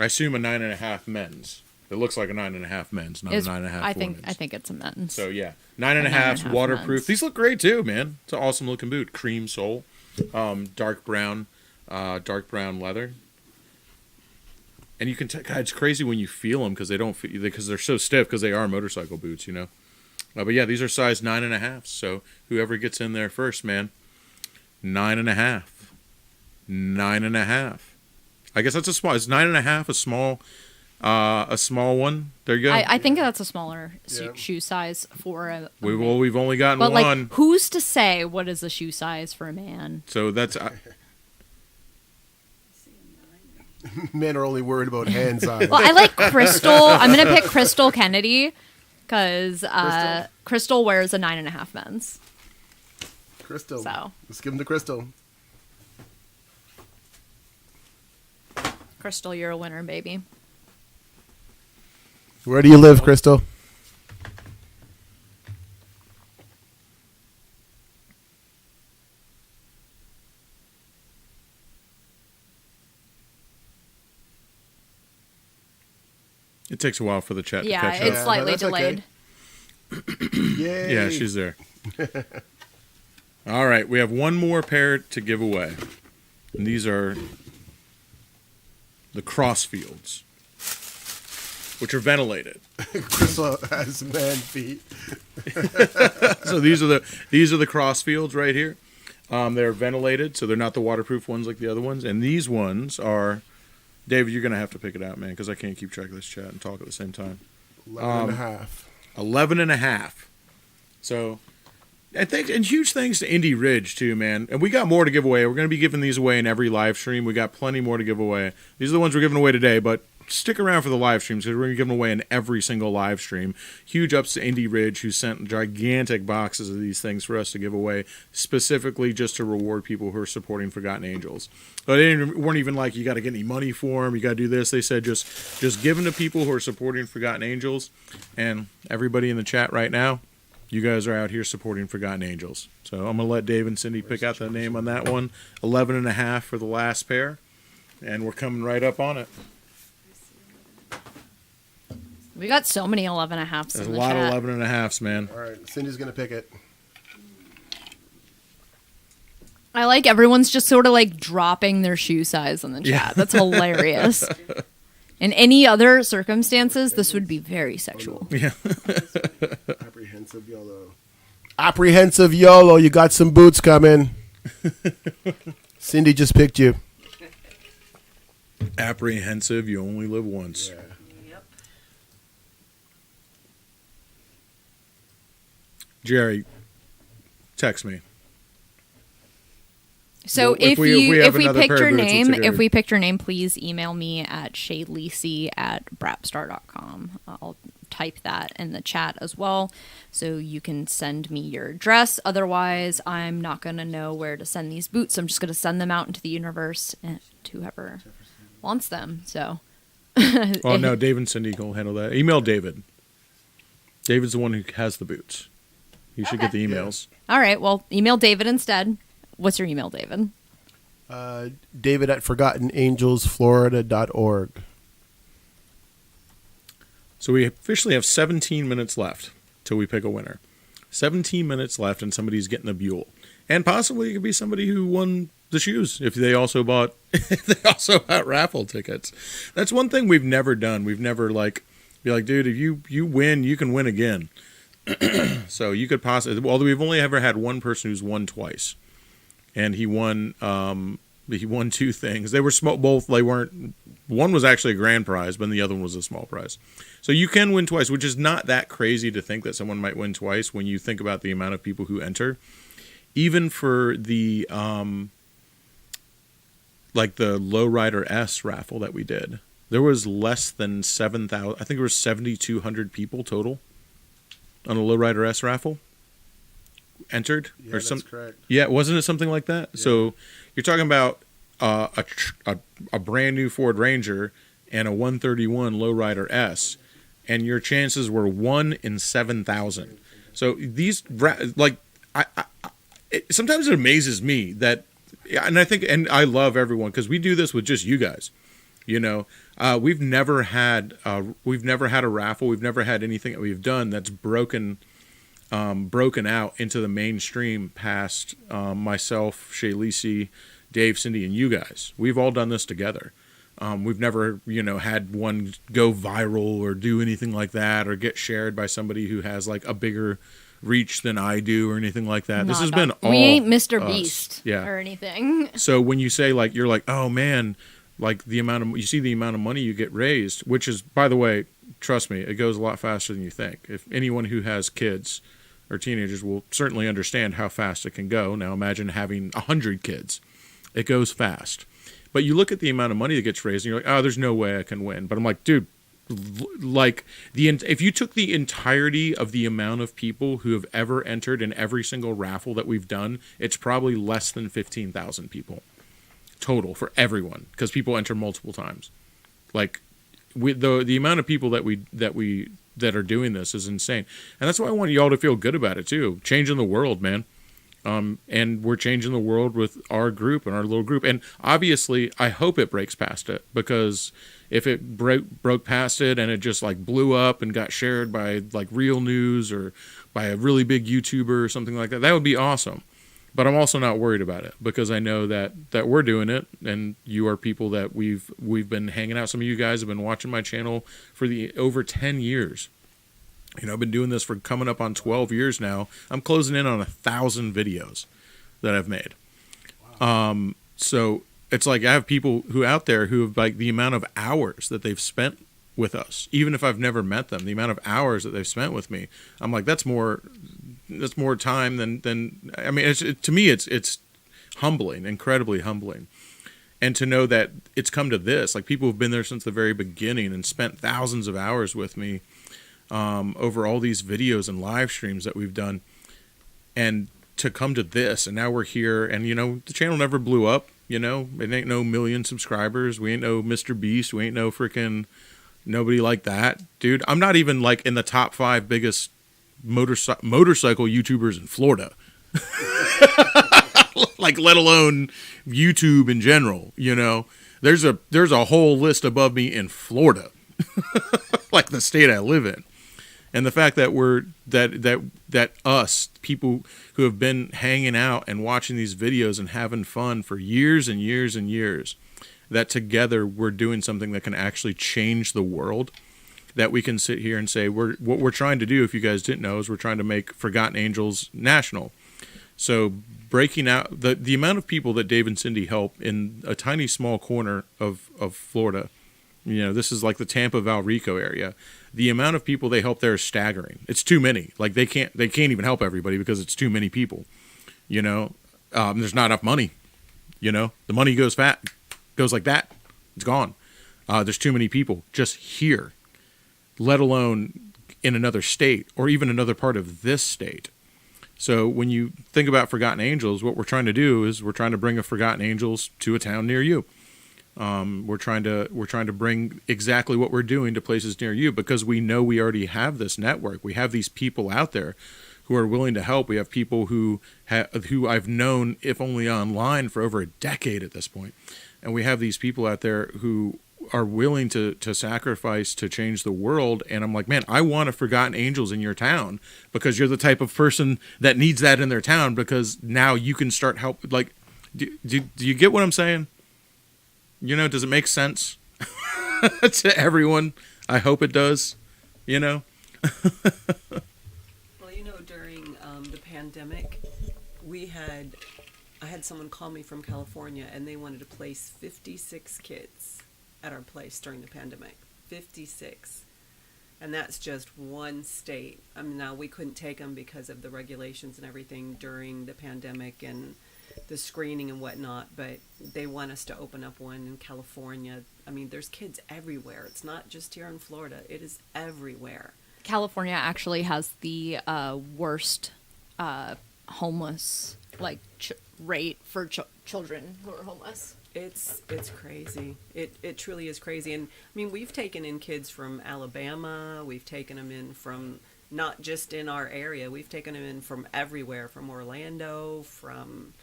I assume a 9.5 men's. It looks like a 9.5 men's, not a 9.5 women's. I think it's a men's. So yeah, 9.5 9.5 waterproof. men's. These look great too, man. It's an awesome looking boot. Cream sole, dark brown leather. And you can God, it's crazy when you feel them because they're so stiff because they are motorcycle boots, you know. But yeah, these are size 9.5. So whoever gets in there first, man, 9.5, 9.5. I guess that's a small. Is 9.5 a small one? There you go. I think that's a smaller Yeah. shoe size for a. We've only gotten But one. like, who's to say what is a shoe size for a man? So that's Men are only worried about hand size. Well, I like Crystal. I'm gonna pick Crystal Kennedy because Crystal wears a 9.5 men's. Crystal. So. Let's give him to Crystal. Crystal, you're a winner, baby. Where do you live, Crystal? it takes a while for the chat to Yeah, catch it's up. slightly that's okay. delayed. Yay. Yeah, she's there. All right, we have one more pair to give away, and these are the Crossfields, which are ventilated. Crystal has man feet. So these are the Crossfields right here. They're ventilated, so they're not the waterproof ones like the other ones. And these ones are, David, you're gonna have to pick it out, man, because I can't keep track of this chat and talk at the same time. 11 and a half. 11.5. So, and huge thanks to Indy Ridge too, man. And we got more to give away. We're going to be giving these away in every live stream. We got plenty more to give away. These are the ones we're giving away today, but stick around for the live streams because we're going to give them away in every single live stream. Huge ups to Indy Ridge, who sent gigantic boxes of these things for us to give away, specifically just to reward people who are supporting Forgotten Angels. But they weren't even like, you got to get any money for them, you got to do this. They said just give them to people who are supporting Forgotten Angels. And everybody in the chat right now, you guys are out here supporting Forgotten Angels. So I'm going to let Dave and Cindy pick out the name on that one. 11.5 for the last pair. And we're coming right up on it. We got so many 11.5s There's in a the lot chat. of 11.5s, man. All right, Cindy's going to pick it. I like everyone's just sort of like dropping their shoe size in the chat. Yeah. That's hilarious. In any other circumstances, this would be very sexual. Yeah. Apprehensive. Apprehensive YOLO. Apprehensive YOLO. You got some boots coming. Cindy just picked you. Apprehensive, you only live once. Yeah. Yep. Jerry, text me. So Well, if we have if we another picked pair your of boots, we'll name, take it. if we picked your name, please email me at shaylisi@brapstar.com. I'll type that in the chat as well, so you can send me your address. Otherwise, I'm not going to know where to send these boots. I'm just going to send them out into the universe to whoever wants them. So, Oh, no, Dave and Cindy will handle that. Email David. David's the one who has the boots. You should get the emails. all right. Well, email David instead. What's your email, David? David at ForgottenAngelsFlorida.org. So we officially have 17 minutes left till we pick a winner. 17 minutes left, and somebody's getting a Buell. And possibly it could be somebody who won the shoes if they also bought raffle tickets. That's one thing we've never done. We've never be like, dude, if you win, you can win again. So you could possibly, although we've only ever had one person who's won twice. And he won two things. They were small, both. They weren't. One was actually a grand prize, but the other one was a small prize. So you can win twice, which is not that crazy to think that someone might win twice when you think about the amount of people who enter. Even for the like the Lowrider S raffle that we did, there was less than 7,000. I think there was 7,200 people total on the Lowrider S raffle entered. Yeah, that's correct. Yeah, wasn't it something like that? Yeah. So you're talking about a brand new Ford Ranger and a 131 Lowrider S, and your chances were 1 in 7,000. So these sometimes it amazes me that, and I think, and I love everyone because we do this with just you guys. You know, we've never had a raffle. We've never had anything that we've done that's broken out into the mainstream past myself, Shaylisi, Dave, Cindy, and you guys. We've all done this together. We've never, had one go viral or do anything like that or get shared by somebody who has like a bigger reach than I do or anything like that. This has been all we ain't Mr. us. Beast Yeah. or anything. So when you say like, you're like, oh man, like you see the amount of money you get raised, which is, by the way, trust me, it goes a lot faster than you think. If anyone who has kids or teenagers will certainly understand how fast it can go. Now imagine having 100 kids. It goes fast. But you look at the amount of money that gets raised and you're like, oh, there's no way I can win. But I'm like, dude, like if you took the entirety of the amount of people who have ever entered in every single raffle that we've done, it's probably less than 15,000 people total for everyone, because people enter multiple times. Like the amount of people that are doing this is insane. And that's why I want y'all to feel good about it too. Changing the world, man. And we're changing the world with our group and our little group. And obviously, I hope it breaks past it, because if it broke past it and it just like blew up and got shared by like Real News or by a really big YouTuber or something like that, that would be awesome. But I'm also not worried about it, because I know that we're doing it, and you are people that we've been hanging out. Some of you guys have been watching my channel for over 10 years. I've been doing this for coming up on 12 years now. I'm closing in on 1,000 videos that I've made. Wow. So it's like I have people who out there who have like the amount of hours that they've spent with us, even if I've never met them, the amount of hours that they've spent with me. I'm like, that's more time than I mean, to me, it's humbling, incredibly humbling. And to know that it's come to this, like people who've been there since the very beginning and spent thousands of hours with me, over all these videos and live streams that we've done, and to come to this, and now we're here, and the channel never blew up. It ain't no million subscribers. We ain't no Mr. Beast. We ain't no freaking nobody like that, dude. I'm not even like in the top 5 biggest motorcycle YouTubers in Florida. Like, let alone YouTube in general. There's a whole list above me in Florida, like the state I live in. And the fact that that us, people who have been hanging out and watching these videos and having fun for years and years and years, that together we're doing something that can actually change the world. that we can sit here and say what we're trying to do, if you guys didn't know, is we're trying to make Forgotten Angels national. So breaking out the amount of people that Dave and Cindy help in a tiny small corner of Florida, this is like the Tampa Valrico area. The amount of people they help there is staggering. It's too many. Like they can't even help everybody because it's too many people. There's not enough money. The money goes like that. It's gone. There's too many people just here, let alone in another state or even another part of this state. So when you think about Forgotten Angels, what we're trying to do is we're trying to bring a Forgotten Angels to a town near you. We're trying to bring exactly what we're doing to places near you because we know we already have this network. We have these people out there who are willing to help. We have people who I've known, if only online, for over a decade at this point. And we have these people out there who are willing to sacrifice to change the world. And I'm like, man, I want a Forgotten Angels in your town because you're the type of person that needs that in their town because now you can start help. Like, do you get what I'm saying? Does it make sense to everyone? I hope it does, Well, during the pandemic, I had someone call me from California, and they wanted to place 56 kids at our place during the pandemic. 56. And that's just one state. I mean, now we couldn't take them because of the regulations and everything during the pandemic and the screening and whatnot, but they want us to open up one in California. I mean, there's kids everywhere. It's not just here in Florida. It is everywhere. California actually has the worst homeless rate for children who are homeless. It's crazy. It truly is crazy. And I mean, we've taken in kids from Alabama. We've taken them in from not just in our area. We've taken them in from everywhere, from Orlando, from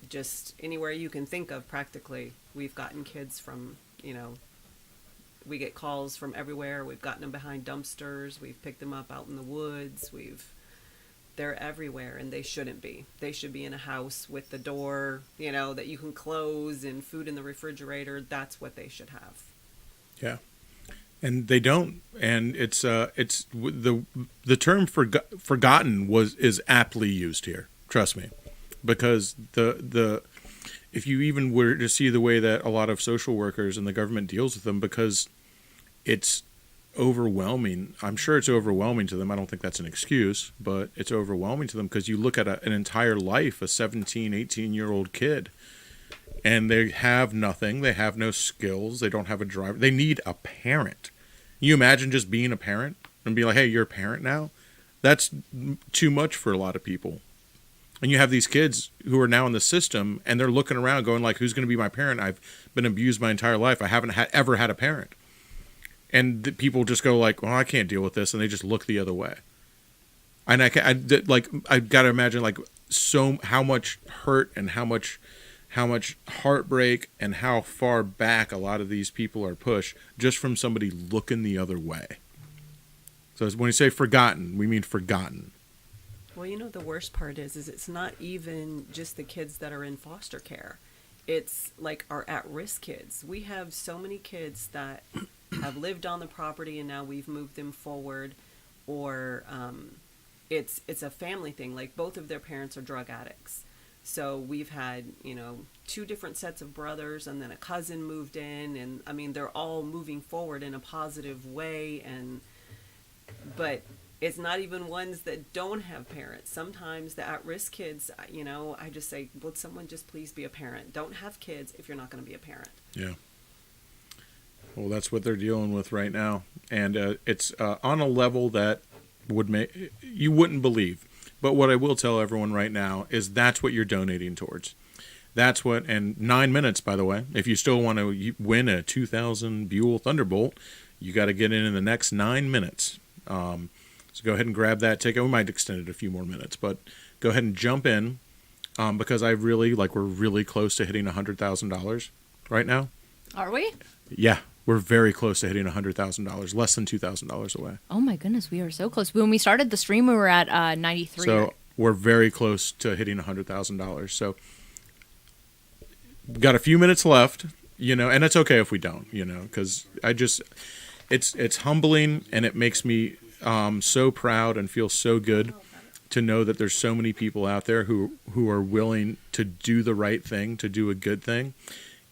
just anywhere you can think of practically. We've gotten kids from, we get calls from everywhere. We've gotten them behind dumpsters. We've picked them up out in the woods. They're everywhere, and they shouldn't be. They should be in a house with the door, that you can close and food in the refrigerator. That's what they should have. Yeah. And they don't. And it's the term forgotten is aptly used here. Trust me. Because if you even were to see the way that a lot of social workers and the government deals with them, because it's overwhelming. I'm sure it's overwhelming to them. I don't think that's an excuse, but it's overwhelming to them because you look at an entire life, a 17, 18-year-old kid, and they have nothing. They have no skills. They don't have a driver. They need a parent. You imagine just being a parent and be like, hey, you're a parent now? That's too much for a lot of people. And you have these kids who are now in the system, and they're looking around going like, who's going to be my parent? I've been abused my entire life. I haven't ever had a parent. And the people just go like, well, I can't deal with this. And they just look the other way. And I got to imagine like how much hurt and how much heartbreak and how far back a lot of these people are pushed just from somebody looking the other way. So when we say forgotten, we mean forgotten. Well, the worst part is it's not even just the kids that are in foster care. It's like our at-risk kids. We have so many kids that have lived on the property and now we've moved them forward, or it's a family thing. Like both of their parents are drug addicts. So we've had, 2 different sets of brothers, and then a cousin moved in, and I mean, they're all moving forward in a positive way, but it's not even ones that don't have parents. Sometimes the at-risk kids, I just say, would someone just please be a parent? Don't have kids if you're not going to be a parent. Yeah. Well, that's what they're dealing with right now. And it's on a level that you wouldn't believe. But what I will tell everyone right now is that's what you're donating towards. That's what, and 9 minutes, by the way, if you still want to win a 2000 Buell Thunderbolt, you got to get in the next 9 minutes. So go ahead and grab that ticket. We might extend it a few more minutes, but go ahead and jump in because we're really close to hitting $100,000 right now. Are we? Yeah, we're very close to hitting $100,000, less than $2,000 away. Oh my goodness, we are so close. When we started the stream, we were at 93. So we're very close to hitting $100,000. So we've got a few minutes left. and it's okay if we don't, because it's humbling, and it makes me so proud and feel so good to know that there's so many people out there who are willing to do the right thing, to do a good thing.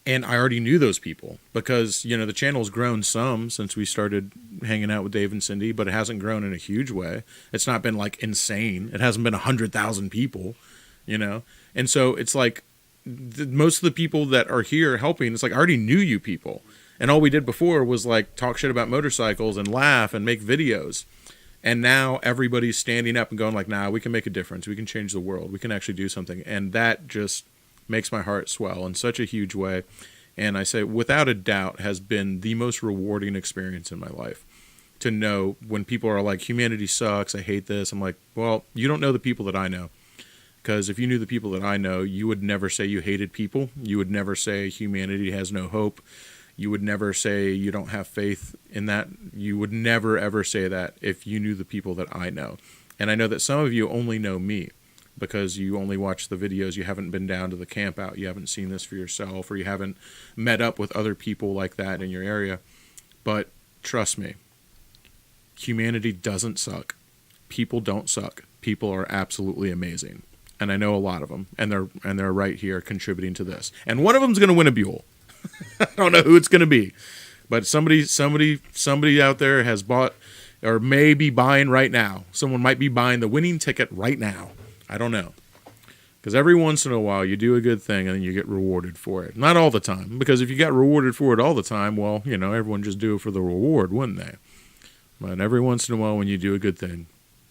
And I already knew those people because, the channel's grown some since we started hanging out with Dave and Cindy, but it hasn't grown in a huge way. It's not been like insane. It hasn't been 100,000 people, And so it's like most of the people that are here helping, it's like I already knew you people. And all we did before was like talk shit about motorcycles and laugh and make videos. And now everybody's standing up and going like, nah, we can make a difference. We can change the world. We can actually do something. And that just makes my heart swell in such a huge way. And I say, without a doubt, has been the most rewarding experience in my life. To know when people are like, humanity sucks, I hate this. I'm like, well, you don't know the people that I know. Because if you knew the people that I know, you would never say you hated people. You would never say humanity has no hope. You would never say you don't have faith in that. You would never, ever say that if you knew the people that I know. And I know that some of you only know me because you only watch the videos. You haven't been down to the camp out. You haven't seen this for yourself, or you haven't met up with other people like that in your area. But trust me, humanity doesn't suck. People don't suck. People are absolutely amazing. And I know a lot of them, and they're right here contributing to this. And one of them's going to win a Buell. I don't know who it's going to be, but somebody out there has bought or may be buying right now. Someone might be buying the winning ticket right now. I don't know. Because every once in a while you do a good thing and then you get rewarded for it. Not all the time, because if you got rewarded for it all the time, well, everyone just do it for the reward, wouldn't they? But every once in a while when you do a good thing,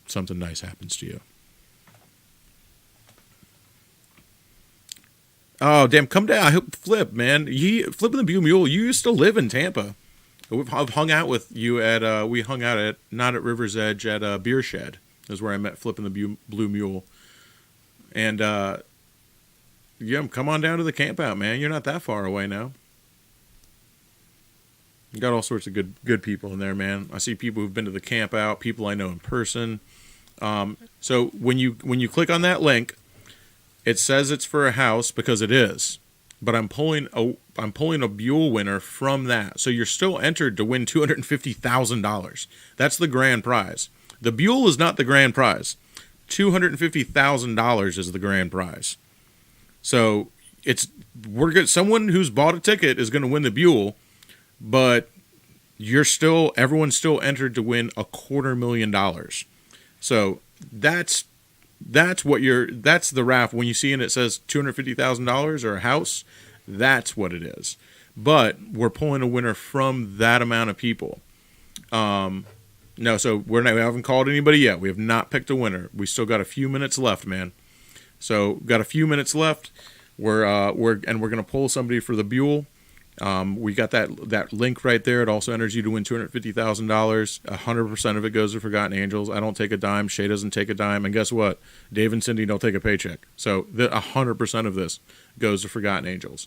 something nice happens to you. Oh, damn, come down. I hope Flip, man. Flip and the Buell Mule, you used to live in Tampa. I've hung out with you we hung out at, not at River's Edge, at Beer Shed. Is where I met Flip and the Blue Mule. And, come on down to the camp out, man. You're not that far away now. You got all sorts of good people in there, man. I see people who've been to the camp out, people I know in person. So when you click on that link, it says it's for a house because it is, but I'm pulling a Buell winner from that. So you're still entered to win $250,000. That's the grand prize. The Buell is not the grand prize. $250,000 is the grand prize. So someone who's bought a ticket is going to win the Buell, but everyone's still entered to win $250,000. So that's the raffle. When you see it, it says $250,000 or a house, that's what it is. But we're pulling a winner from that amount of people. No, so we haven't called anybody yet. We have not picked a winner. We still got a few minutes left, man. So got a few minutes left. We're gonna pull somebody for the Buell. We got that link right there. It also enters you to win $250,000. 100% of it goes to Forgotten Angels. I don't take a dime. Shay doesn't take a dime. And guess what? Dave and Cindy don't take a paycheck. So 100% of this goes to Forgotten Angels.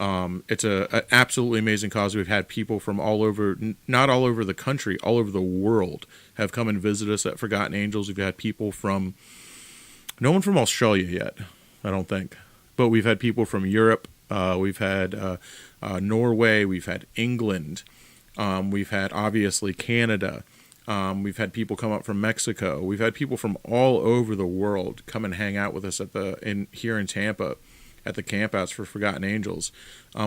It's an absolutely amazing cause. We've had people from all over, not all over the country, all over the world have come and visit us at Forgotten Angels. We've had people from, no one from Australia yet, I don't think. But we've had people from Europe. We've had Norway. We've had England. We've had, obviously, Canada. We've had people come up from Mexico. We've had people from all over the world come and hang out with us here in Tampa at the campouts for Forgotten Angels.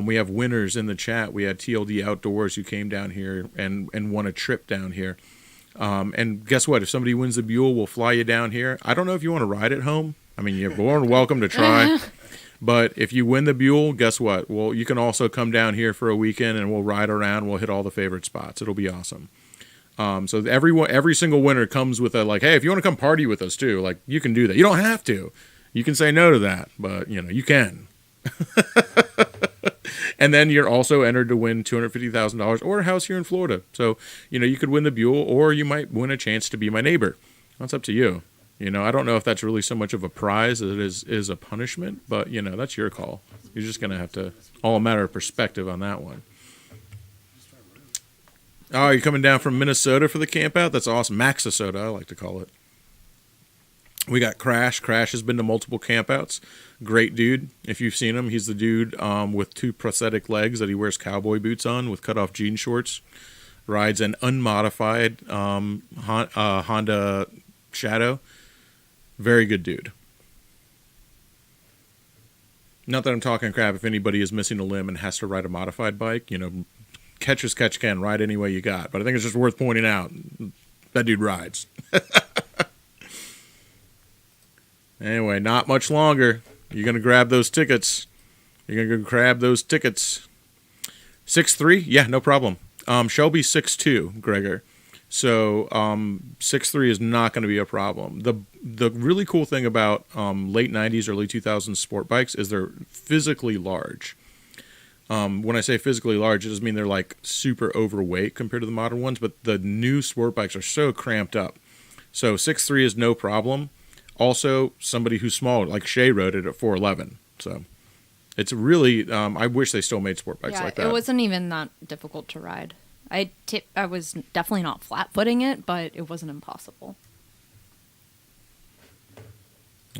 We have winners in the chat. We had TLD Outdoors who came down here and won a trip down here. And guess what? If somebody wins the Buell, we'll fly you down here. I don't know if you want to ride it home. I mean, you're more than welcome to try. But if you win the Buell, guess what? Well, you can also come down here for a weekend and we'll ride around. We'll hit all the favorite spots. It'll be awesome. So every single winner comes with a like, hey, if you want to come party with us too, like you can do that. You don't have to. You can say no to that, but you can. And then you're also entered to win $250,000 or a house here in Florida. So, you could win the Buell or you might win a chance to be my neighbor. That's up to you. I don't know if that's really so much of a prize as it is a punishment, but, that's your call. You're just going to have to, all a matter of perspective on that one. Oh, you're coming down from Minnesota for the camp out? That's awesome. Maxisota, I like to call it. We got Crash. Crash has been to multiple campouts. Great dude. If you've seen him, he's the dude with 2 prosthetic legs that he wears cowboy boots on with cut-off jean shorts. Rides an unmodified Honda Shadow. Very good dude. Not that I'm talking crap if anybody is missing a limb and has to ride a modified bike. Catch as catch can. Ride any way you got. But I think it's just worth pointing out. That dude rides. Anyway, not much longer. You're going to grab those tickets. 6'3"? Yeah, no problem. Shelby's 6'2", Gregor. So 6'3" is not going to be a problem. The really cool thing about late 90s, early 2000s sport bikes is they're physically large. When I say physically large, it doesn't mean they're like super overweight compared to the modern ones, but the new sport bikes are so cramped up. So 6'3" is no problem. Also, somebody who's small, like Shay rode it at 4'11". So it's really, I wish they still made sport bikes like that. It wasn't even that difficult to ride. I was definitely not flat-footing it, but it wasn't impossible.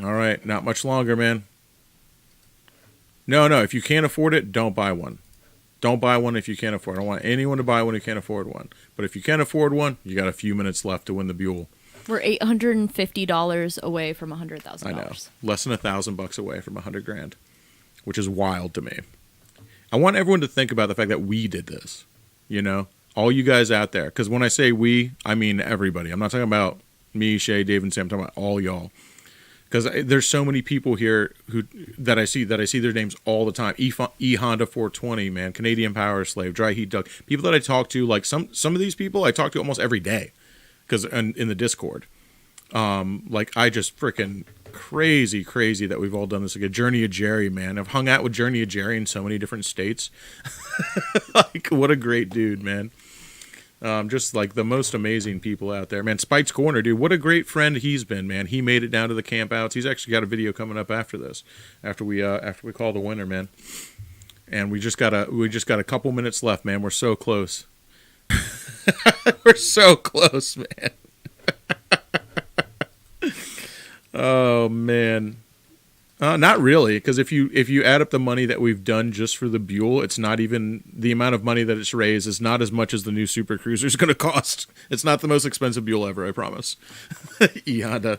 All right, not much longer, man. No, if you can't afford it, don't buy one. Don't buy one if you can't afford it. I don't want anyone to buy one who can't afford one. But if you can afford one, you got a few minutes left to win the Buell. We're $850 away from $100,000. I know. Less than $1,000 away from $100,000, which is wild to me. I want everyone to think about the fact that we did this. All you guys out there. Because when I say we, I mean everybody. I'm not talking about me, Shay, Dave, and Sam. I'm talking about all y'all. Because there's so many people here that I see their names all the time. Honda 420, man, Canadian Power Slave, Dry Heat Duck. People that I talk to, like some of these people, I talk to almost every day. Because in the Discord, I just freaking crazy that we've all done this again. Journey of Jerry, man, I've hung out with Journey of Jerry in so many different states. What a great dude, man. Just like the most amazing people out there, man. Spike's Corner, dude, what a great friend he's been, man. He made it down to the campouts. He's actually got a video coming up after this, after we call the winner, man. And we just got a couple minutes left, man. We're so close. We're so close, man. Oh man, not really, because if you add up the money that we've done just for the Buell, it's not even the amount of money that it's raised is not as much as the new Super Cruiser is going to cost. It's not the most expensive Buell ever, I promise. Honda,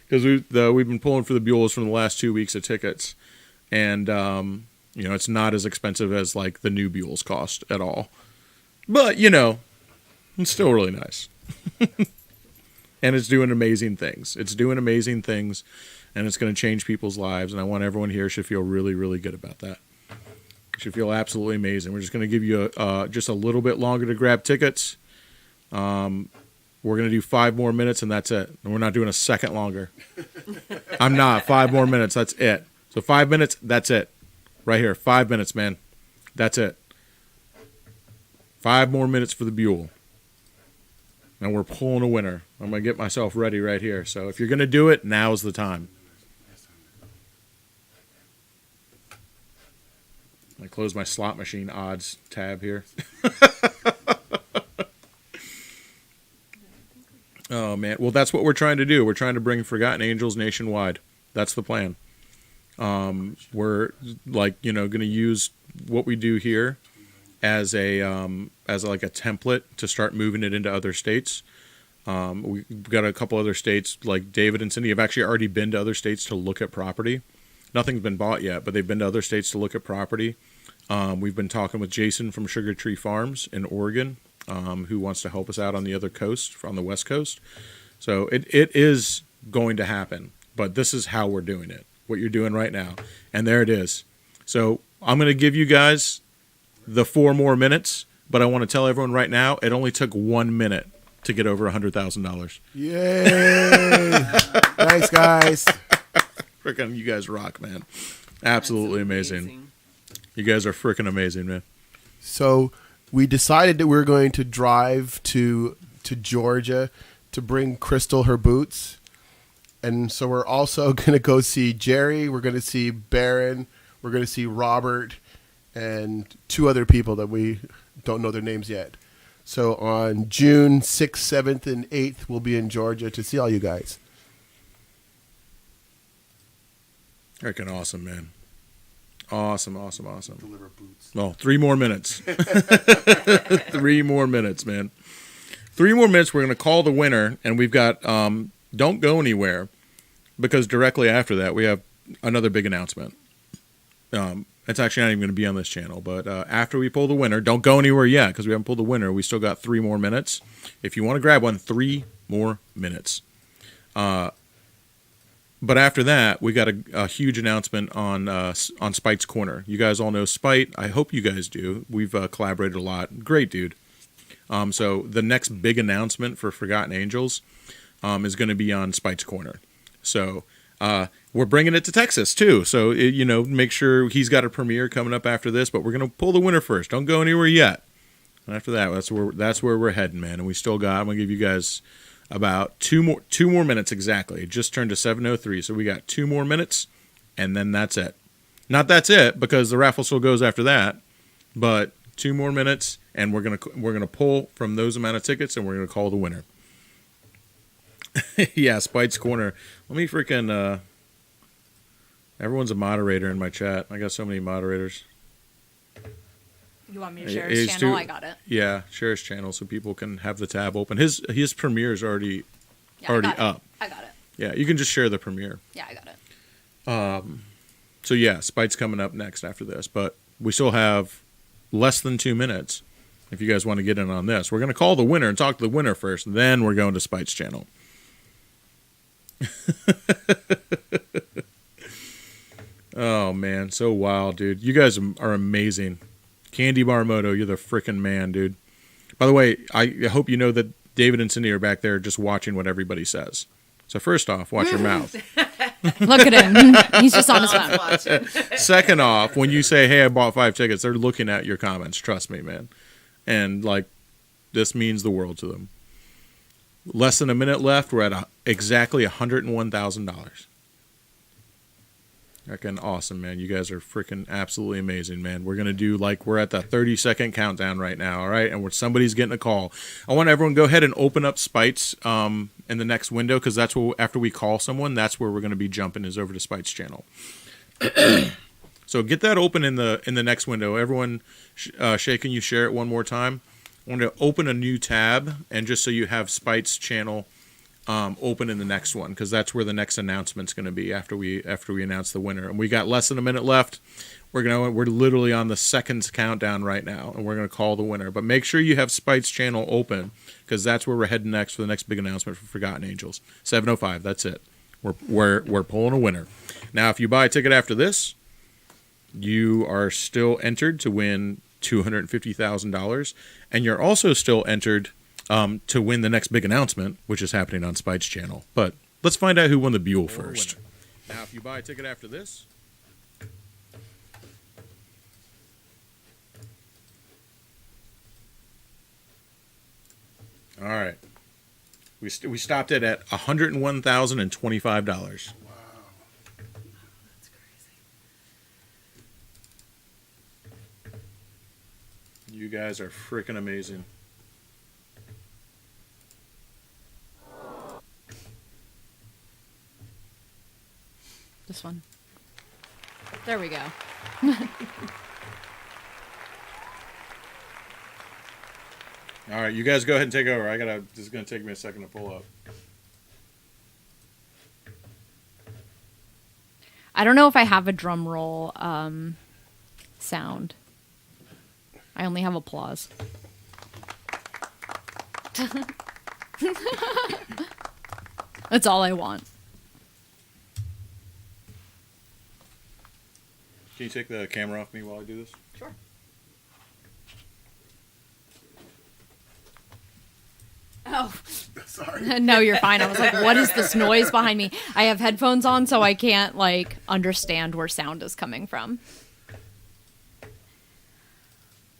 because we've been pulling for the Buells from the last 2 weeks of tickets, and it's not as expensive as like the new Buells cost at all. But, it's still really nice. And it's doing amazing things. and it's going to change people's lives, and I want everyone here should feel really, really good about that. Should feel absolutely amazing. We're just going to give you just a little bit longer to grab tickets. We're going to do 5 more minutes, and that's it. And we're not doing a second longer. I'm not. 5 more minutes, that's it. So 5 minutes, that's it. Right here, 5 minutes, man. That's it. 5 more minutes for the Buell. And we're pulling a winner. I'm going to get myself ready right here. So if you're going to do it, now's the time. I close my slot machine odds tab here. Oh, man. Well, that's what we're trying to do. We're trying to bring Forgotten Angels nationwide. That's the plan. We're going to use what we do here as a template to start moving it into other states. We've got a couple other states, like David and Cindy have actually already been to other states to look at property. Nothing's been bought yet, but they've been to other states to look at property. We've been talking with Jason from Sugar Tree Farms in Oregon, who wants to help us out on the other coast, on the West Coast. So it is going to happen, but this is how we're doing it, what you're doing right now. And there it is. So I'm going to give you guys the 4 more minutes, but I want to tell everyone right now, it only took 1 minute to get over $100,000. Yay! Nice, guys. Freaking, you guys rock, man. Absolutely amazing. You guys are freaking amazing, man. So we decided that we were going to drive to Georgia to bring Crystal her boots. And so we're also going to go see Jerry. We're going to see Baron. We're going to see Robert and 2 other people that we don't know their names yet. So on June 6th, 7th, and 8th, we'll be in Georgia to see all you guys. Freaking awesome, man. Awesome. Deliver boots. Well, 3 more minutes. 3 more minutes, man. 3 more minutes. We're going to call the winner, and we've got don't go anywhere, because directly after that we have another big announcement. It's actually not even going to be on this channel, but after we pull the winner, don't go anywhere yet because we haven't pulled the winner. We still got 3 more minutes. If you want to grab one, 3 more minutes. But after that, we got a huge announcement on Spite's Corner. You guys all know Spite. I hope you guys do. We've collaborated a lot. Great dude. So the next big announcement for Forgotten Angels is going to be on Spite's Corner. So we're bringing it to Texas too. So make sure he's got a premiere coming up after this. But we're going to pull the winner first. Don't go anywhere yet. And after that, that's where we're heading, man. And we still got. I'm going to give you guys about two more minutes exactly. It just turned to 7:03, so we got 2 more minutes, and then that's it. Not that's it, because the raffle still goes after that, but 2 more minutes, and we're gonna pull from those amount of tickets, and we're gonna call the winner. Yeah, Spite's Corner. Let me freaking. Everyone's a moderator in my chat. I got so many moderators. You want me to share his channel? I got it. Yeah, share his channel so people can have the tab open. His premiere is already up. I got it. Yeah, you can just share the premiere. Yeah, I got it. So yeah, Spite's coming up next after this, but we still have less than 2 minutes. If you guys want to get in on this, we're going to call the winner and talk to the winner first. Then we're going to Spite's channel. Oh man, so wild, dude! You guys are amazing. Candy Bar Moto, you're the frickin' man, dude. By the way, I hope you know that David and Cindy are back there just watching what everybody says. So first off, watch your mouth. Look at him. He's just on his phone. Second off, when you say, hey, I bought 5 tickets, they're looking at your comments. Trust me, man. And, this means the world to them. Less than a minute left. We're at exactly $101,000. Freaking awesome, man. You guys are freaking absolutely amazing, man. We're going to do we're at the 30-second countdown right now, all right? And somebody's getting a call. I want everyone to go ahead and open up Spite's in the next window, because that's where, after we call someone, that's where we're going to be jumping, is over to Spite's channel. So get that open in the next window. Everyone, Shay, can you share it one more time? I want to open a new tab, and just so you have Spite's channel open in the next one, because that's where the next announcement's going to be after we announce the winner. And we got less than a minute left. We're literally on the second countdown right now, and we're going to call the winner. But make sure you have Spite's channel open, because that's where we're heading next for the next big announcement for Forgotten Angels. 7:05. That's it. We're pulling a winner. Now, if you buy a ticket after this, you are still entered to win $250,000, and you're also still entered to win the next big announcement, which is happening on Spite's channel. But let's find out who won the Buell first. Now, if you buy a ticket after this, all right, we stopped it at $101,025. Wow. That's crazy. You guys are freaking amazing. This one. There we go. All right, you guys go ahead and take over. This is going to take me a second to pull up. I don't know if I have a drum roll sound. I only have applause. That's all I want. Can you take the camera off me while I do this? Sure. Oh. Sorry. No, you're fine. I was like, what is this noise behind me? I have headphones on, so I can't, understand where sound is coming from.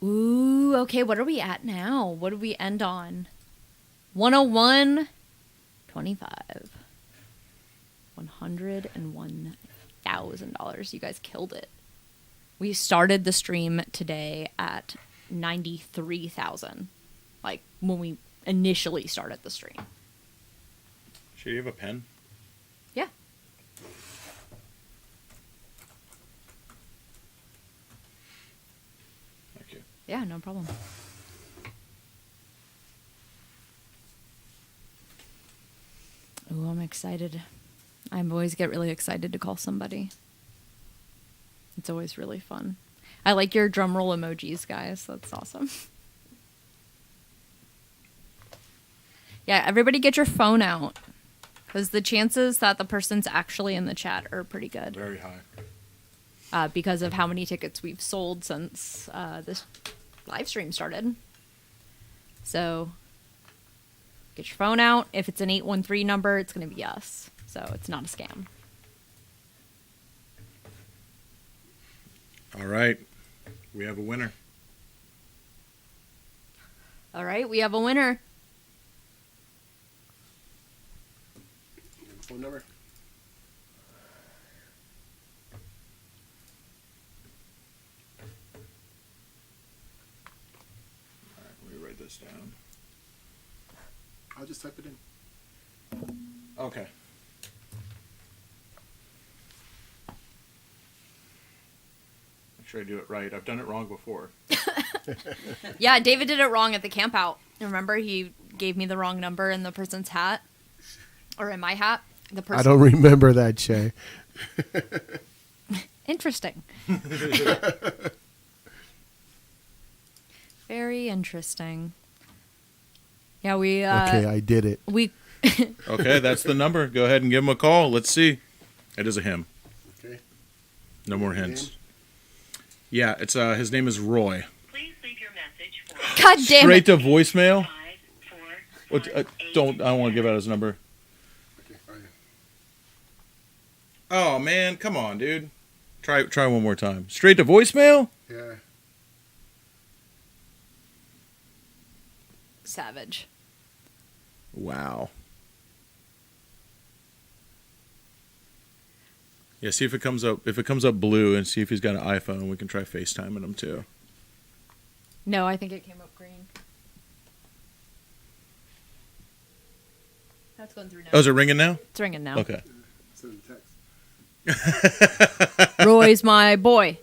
Ooh, okay, what are we at now? What did we end on? 101.25. $101,000. You guys killed it. We started the stream today at 93,000. like when we initially started the stream. Should you have a pen? Yeah. Thank you. Yeah, no problem. Ooh, I'm excited. I always get really excited to call somebody. It's always really fun. I like your drum roll emojis, guys. That's awesome. Yeah, everybody get your phone out. Because the chances that the person's actually in the chat are pretty good. Very high. Because of how many tickets we've sold since this live stream started. So, get your phone out. If it's an 813 number, it's going to be us. So, it's not a scam. All right. We have a winner. All right, we have a winner. Phone number. All right, let me write this down. I'll just type it in. Okay. Make sure I do it right. I've done it wrong before. Yeah, David did it wrong at the camp out. Remember, he gave me the wrong number in the person's hat. Or in my hat. The person. I don't remember that, Shay. Interesting. Very interesting. Yeah, we Okay, I did it. we Okay, that's the number. Go ahead and give him a call. Let's see. It is a him. Okay. No more hints. Yeah, it's his name is Roy. Please leave your message for God damn Straight it. to voicemail. 5 4 What? I don't want to give out his number. Okay, all right. Oh man, come on, dude. Try one more time. Straight to voicemail. Yeah. Savage. Wow. Yeah, see if it comes up. If it comes up blue, and see if he's got an iPhone, we can try FaceTiming him too. No, I think it came up green. That's going through now. Oh, is it ringing now? It's ringing now. Okay. Send a text. Roy's my boy.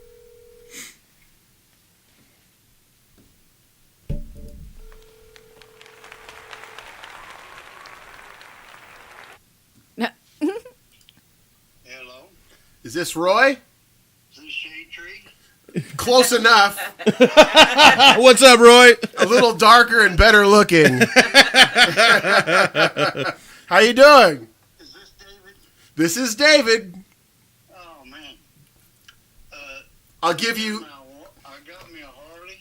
Hello, Is this Roy? is this Shade Tree? Close enough. What's up, Roy? A little darker and better looking. How you doing? Is this David? This is David. Oh man, I'll give you. I got me a Harley.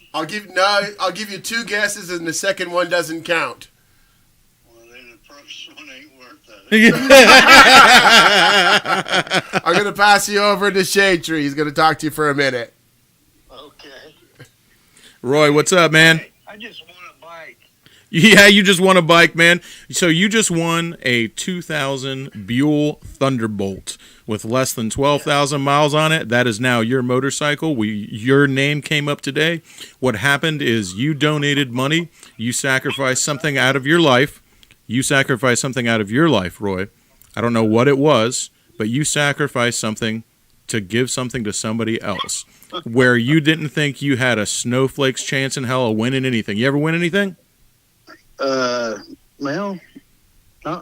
I'll give you two guesses, and the second one doesn't count. Well, then the first one ain't worth it. I'm gonna pass you over to Shade Tree. He's gonna talk to you for a minute. Okay. Roy, what's up, man? I just want a bike. Yeah, you just won a bike, man. So you just won a 2000 Buell Thunderbolt with less than 12,000 miles on it. That is now your motorcycle. Your name came up today. What happened is you donated money. You sacrificed something out of your life. You sacrificed something out of your life, Roy. I don't know what it was, but you sacrificed something to give something to somebody else where you didn't think you had a snowflake's chance in hell of winning anything. You ever win anything? Well,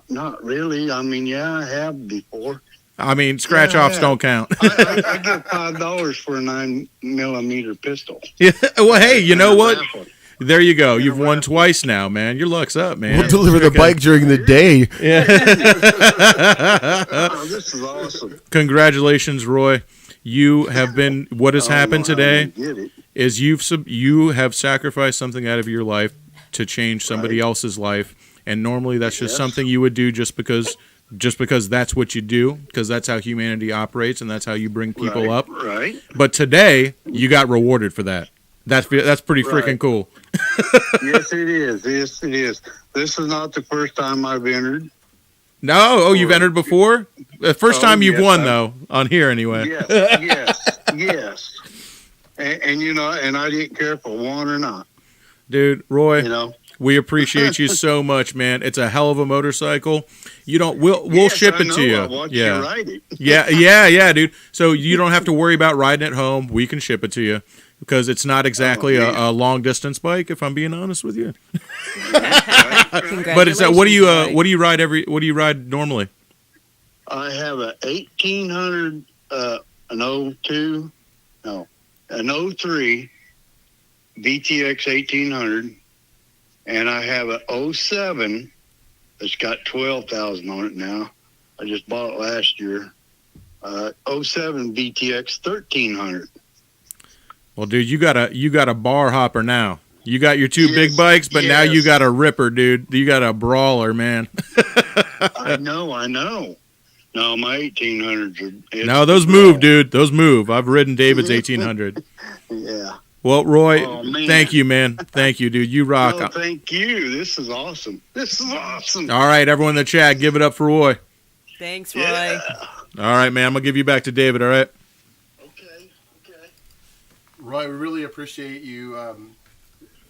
not really. I mean, yeah, I have before. I mean, scratch-offs Yeah. don't count. I get $5 for a 9mm pistol. Yeah. Well, hey, you know what? Raffle. There you go. You've won twice now, man. Your luck's up, man. We'll deliver the bike during the day. Oh, this is awesome. Congratulations, Roy. You have been. What has happened today Get it. is you have sacrificed something out of your life to change somebody Right. else's life, and normally that's just Yes. something you would do just because that's what you do, because that's how humanity operates and that's how you bring people Right, up. Right. But today you got rewarded for that. That's pretty freaking Right. cool. Yes, it is. Yes, it is. This is not the first time I've entered. No, you've entered before. The first Oh, time you've yes, won, I- though, on here anyway. Yes, yes, yes. And you know, and I didn't care if I won or not. Dude, Roy, You know. We appreciate you so much, man. It's a hell of a motorcycle. We'll Yes, ship I it know. to you. I watched you ride it. Yeah, dude. So you don't have to worry about riding it home. We can ship it to you because it's not exactly a long distance bike. If I'm being honest with you, but it's what do you ride normally? I have a 1800, an 02, no, an 03 VTX 1800, and I have a 07 that's got 12,000 on it now. I just bought it last year. 07 VTX 1300. Well, dude, you got a bar hopper now. You got your two big bikes, but now you yes. got a ripper, dude. You got a brawler, man. I know. No, my 1800s are... No, those move, dude. Those move. I've ridden David's 1800. Yeah. Well, Roy, Oh, man. thank you, man. Thank you, dude. You rock. No, thank you. This is awesome. All right, everyone in the chat, give it up for Roy. Thanks, Roy. Yeah. All right, man. I'm going to give you back to David, all right? Okay. Roy, we really appreciate you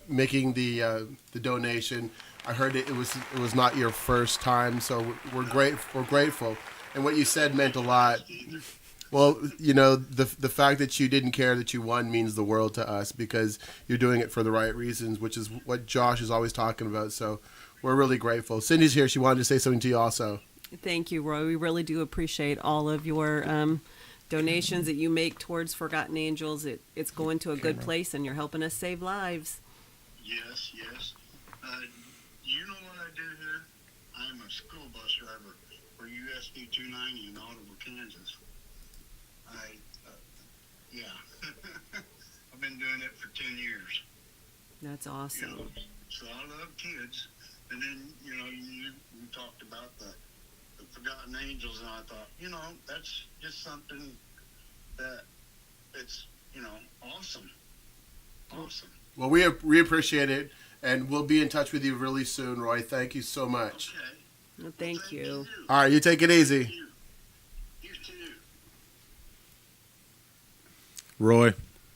making the donation. I heard it was not your first time, so we're grateful. And what you said meant a lot. Well, you know, the fact that you didn't care that you won means the world to us because you're doing it for the right reasons, which is what Josh is always talking about. So we're really grateful. Cindy's here. She wanted to say something to you also. Thank you, Roy. We really do appreciate all of your donations that you make towards Forgotten Angels. It's going to a good place, and you're helping us save lives. Yes. You know what I do here? I'm a school bus driver for USD 290 in Audible, Kansas. I've been doing it for 10 years. That's You awesome. know, so I love kids. And then, you know, you talked about the Forgotten Angels, and I thought, you know, that's just something that it's, you know, awesome. Well, we appreciate it, and we'll be in touch with you really soon, Roy. Thank you so much. Okay. Well, thank you. All right, you take it easy. You too. Roy,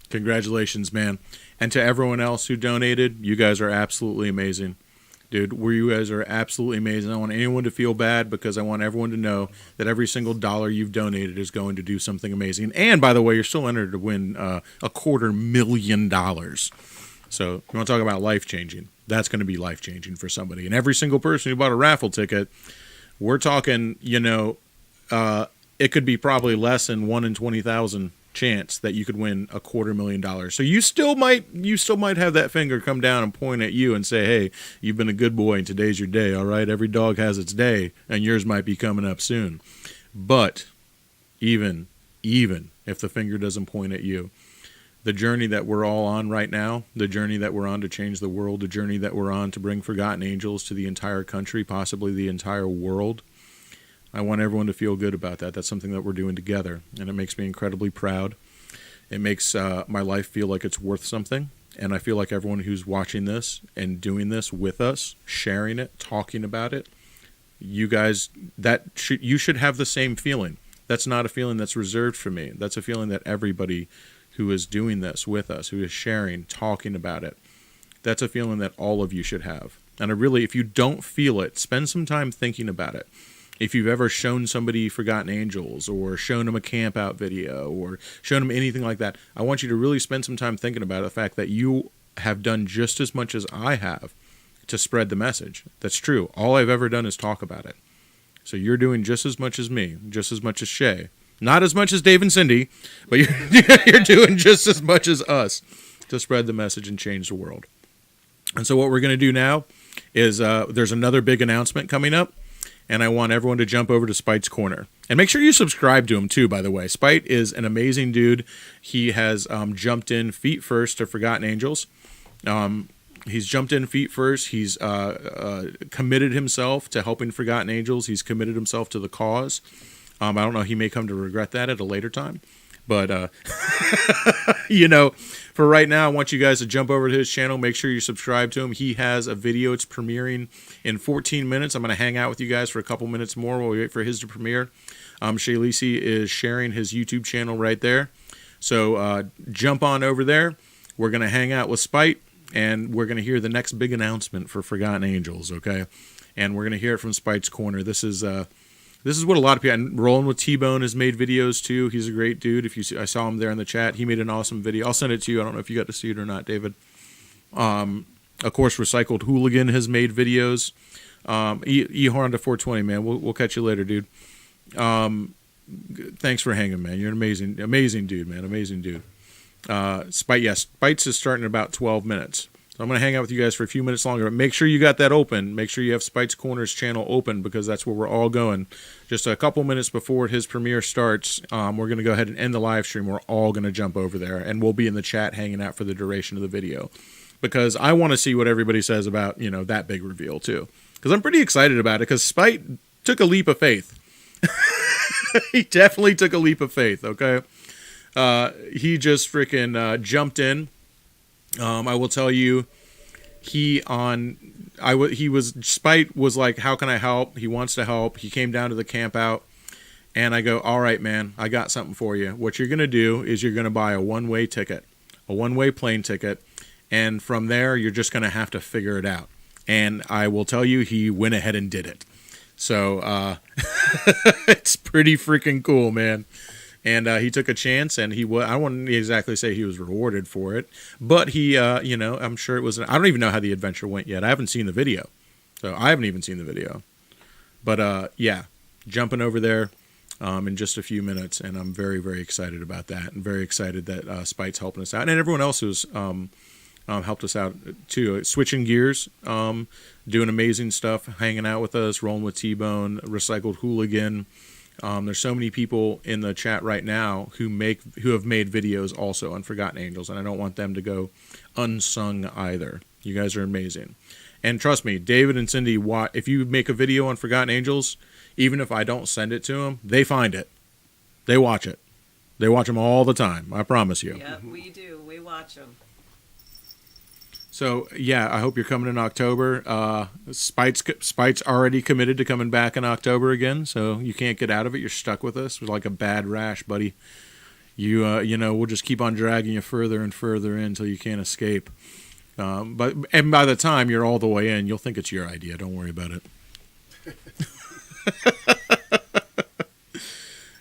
congratulations, man. And to everyone else who donated, you guys are absolutely amazing. Dude, you guys are absolutely amazing. I don't want anyone to feel bad because I want everyone to know that every single dollar you've donated is going to do something amazing. And, by the way, you're still entered to win $250,000. So you want to talk about life-changing. That's going to be life-changing for somebody. And every single person who bought a raffle ticket, we're talking, you know, it could be probably less than 1 in 20,000 chance that you could win $250,000. So you still might have that finger come down and point at you and say, hey, you've been a good boy and today's your day. All right. Every dog has its day and yours might be coming up soon. But even if the finger doesn't point at you, the journey that we're all on right now, the journey that we're on to change the world, the journey that we're on to bring Forgotten Angels to the entire country, possibly the entire world, I want everyone to feel good about that. That's something that we're doing together, and it makes me incredibly proud. It makes my life feel like it's worth something, and I feel like everyone who's watching this and doing this with us, sharing it, talking about it, you guys, you should have the same feeling. That's not a feeling that's reserved for me. That's a feeling that everybody who is doing this with us, who is sharing, talking about it, that's a feeling that all of you should have. And if you don't feel it, spend some time thinking about it. If you've ever shown somebody Forgotten Angels or shown them a camp out video or shown them anything like that, I want you to really spend some time thinking about the fact that you have done just as much as I have to spread the message. That's true. All I've ever done is talk about it. So you're doing just as much as me, just as much as Shay. Not as much as Dave and Cindy, but you're doing just as much as us to spread the message and change the world. And so what we're going to do now is there's another big announcement coming up. And I want everyone to jump over to Spite's Corner. And make sure you subscribe to him, too, by the way. Spite is an amazing dude. He has jumped in feet first to Forgotten Angels. He's jumped in feet first. He's committed himself to helping Forgotten Angels. He's committed himself to the cause. I don't know. He may come to regret that at a later time. But, you know, for right now, I want you guys to jump over to his channel. Make sure you subscribe to him. He has a video. It's premiering in 14 minutes. I'm going to hang out with you guys for a couple minutes more while we wait for his to premiere. Shay Lisi is sharing his YouTube channel right there. So jump on over there. We're going to hang out with Spite. and we're going to hear the next big announcement for Forgotten Angels, okay? And we're going to hear it from Spite's Corner. This is what a lot of people, and Rolling with T-Bone has made videos too. He's a great dude. If you see, I saw him there in the chat. He made an awesome video. I'll send it to you. I don't know if you got to see it or not, David. Of course, Recycled Hooligan has made videos. Honda 420, man. We'll catch you later, dude. Thanks for hanging, man. You're an amazing dude, man. Amazing dude. Spites is starting in about 12 minutes. So I'm going to hang out with you guys for a few minutes longer. But make sure you got that open. Make sure you have Spite's Corners channel open, because that's where we're all going. Just a couple minutes before his premiere starts, we're going to go ahead and end the live stream. We're all going to jump over there, and we'll be in the chat hanging out for the duration of the video, because I want to see what everybody says about, that big reveal too. Because I'm pretty excited about it, because Spite took a leap of faith. He definitely took a leap of faith, okay? He just freaking jumped in. I will tell you, Spite was like, how can I help? He wants to help. He came down to the camp out, and I go, all right, man, I got something for you. What you're going to do is you're going to buy a one-way ticket, a one-way plane ticket, and from there, you're just going to have to figure it out. And I will tell you, he went ahead and did it. So, it's pretty freaking cool, man. And he took a chance, and I wouldn't exactly say he was rewarded for it, but he, I'm sure it was, I don't even know how the adventure went yet. I haven't seen the video. So I haven't even seen the video. But, yeah, jumping over there in just a few minutes, and I'm very, very excited about that, and very excited that Spite's helping us out, and everyone else who's helped us out, too. Switching gears, doing amazing stuff, hanging out with us, Rolling with T-Bone, Recycled Hooligan. There's so many people in the chat right now who have made videos also on Forgotten Angels, and I don't want them to go unsung either. You guys are amazing. And trust me, David and Cindy, if you make a video on Forgotten Angels, even if I don't send it to them, they find it. They watch it. They watch them all the time. I promise you. Yep, we do. We watch them. So, yeah, I hope you're coming in October. Spite's already committed to coming back in October again, so you can't get out of it. You're stuck with us. It's like a bad rash, buddy. We'll just keep on dragging you further and further in until you can't escape. And by the time you're all the way in, you'll think it's your idea. Don't worry about it.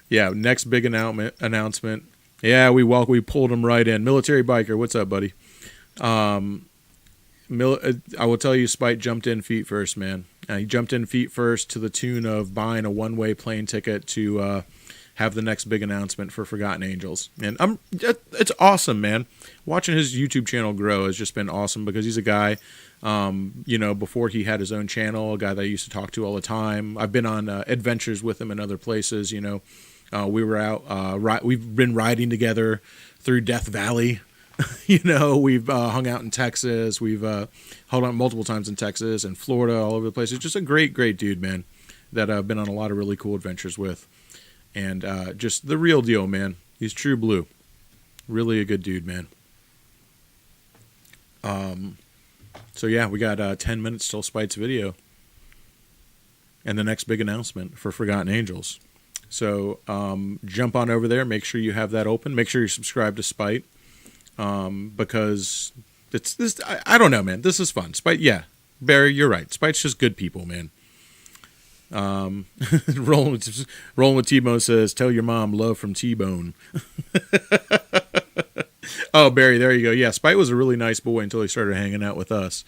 Yeah, next big announcement. Yeah, we pulled him right in. Military Biker, what's up, buddy? I will tell you, Spite jumped in feet first, man. He jumped in feet first to the tune of buying a one-way plane ticket to have the next big announcement for Forgotten Angels. And it's awesome, man. Watching his YouTube channel grow has just been awesome, because he's a guy, before he had his own channel, a guy that I used to talk to all the time. I've been on adventures with him in other places, we were out, we've been riding together through Death Valley. We've hung out in Texas. We've hung out multiple times in Texas and Florida, all over the place. He's just a great, great dude, man, that I've been on a lot of really cool adventures with. And just the real deal, man. He's true blue. Really a good dude, man. So, yeah, we got 10 minutes till Spite's video. And the next big announcement for Forgotten Angels. So jump on over there. Make sure you have that open. Make sure you're subscribed to Spite. Because it's this, I don't know, man. This is fun. Spite, yeah, Barry, you're right. Spite's just good people, man. Rolling with T-Bone says, "Tell your mom love from T-Bone." Oh, Barry, there you go. Yeah, Spite was a really nice boy until he started hanging out with us.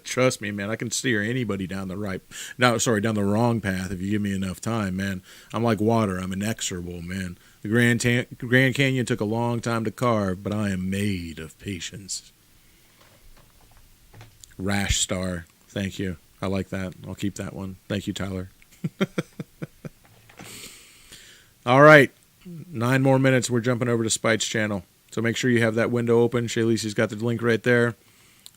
Trust me, man. I can steer anybody down the wrong path if you give me enough time, man. I'm like water. I'm inexorable, man. The Grand Canyon took a long time to carve, but I am made of patience. Rash Star. Thank you. I like that. I'll keep that one. Thank you, Tyler. All right. 9 more minutes. We're jumping over to Spite's channel. So make sure you have that window open. Shaylee's got the link right there.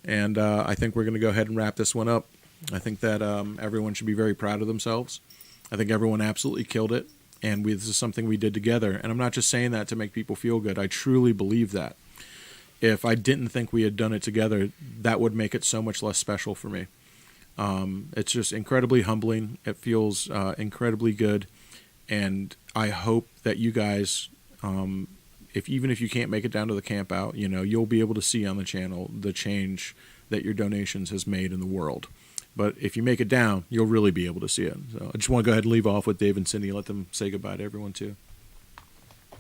And I think we're going to go ahead and wrap this one up. I think that everyone should be very proud of themselves. I think everyone absolutely killed it. And this is something we did together. And I'm not just saying that to make people feel good. I truly believe that. If I didn't think we had done it together, that would make it so much less special for me. It's just incredibly humbling. It feels incredibly good. And I hope that you guys, even if you can't make it down to the camp out, you'll be able to see on the channel the change that your donations has made in the world. But if you make it down, you'll really be able to see it. So I just want to go ahead and leave off with Dave and Cindy. Let them say goodbye to everyone too.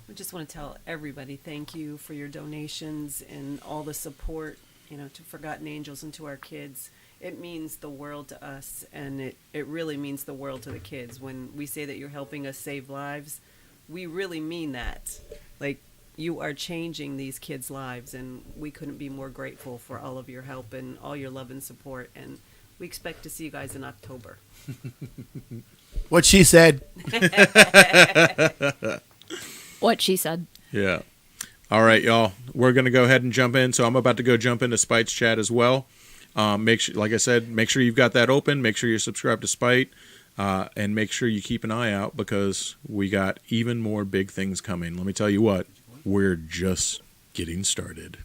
We just want to tell everybody thank you for your donations and all the support, to Forgotten Angels and to our kids. It means the world to us, and it really means the world to the kids. When we say that you're helping us save lives, we really mean that. Like, you are changing these kids' lives, and we couldn't be more grateful for all of your help and all your love and support. And we expect to see you guys in October. What she said. What she said. Yeah. All right, y'all. We're going to go ahead and jump in. So I'm about to go jump into Spite's chat as well. Make sure, like I said, make sure you've got that open. Make sure you're subscribed to Spite. And make sure you keep an eye out because we got even more big things coming. Let me tell you what, we're just getting started.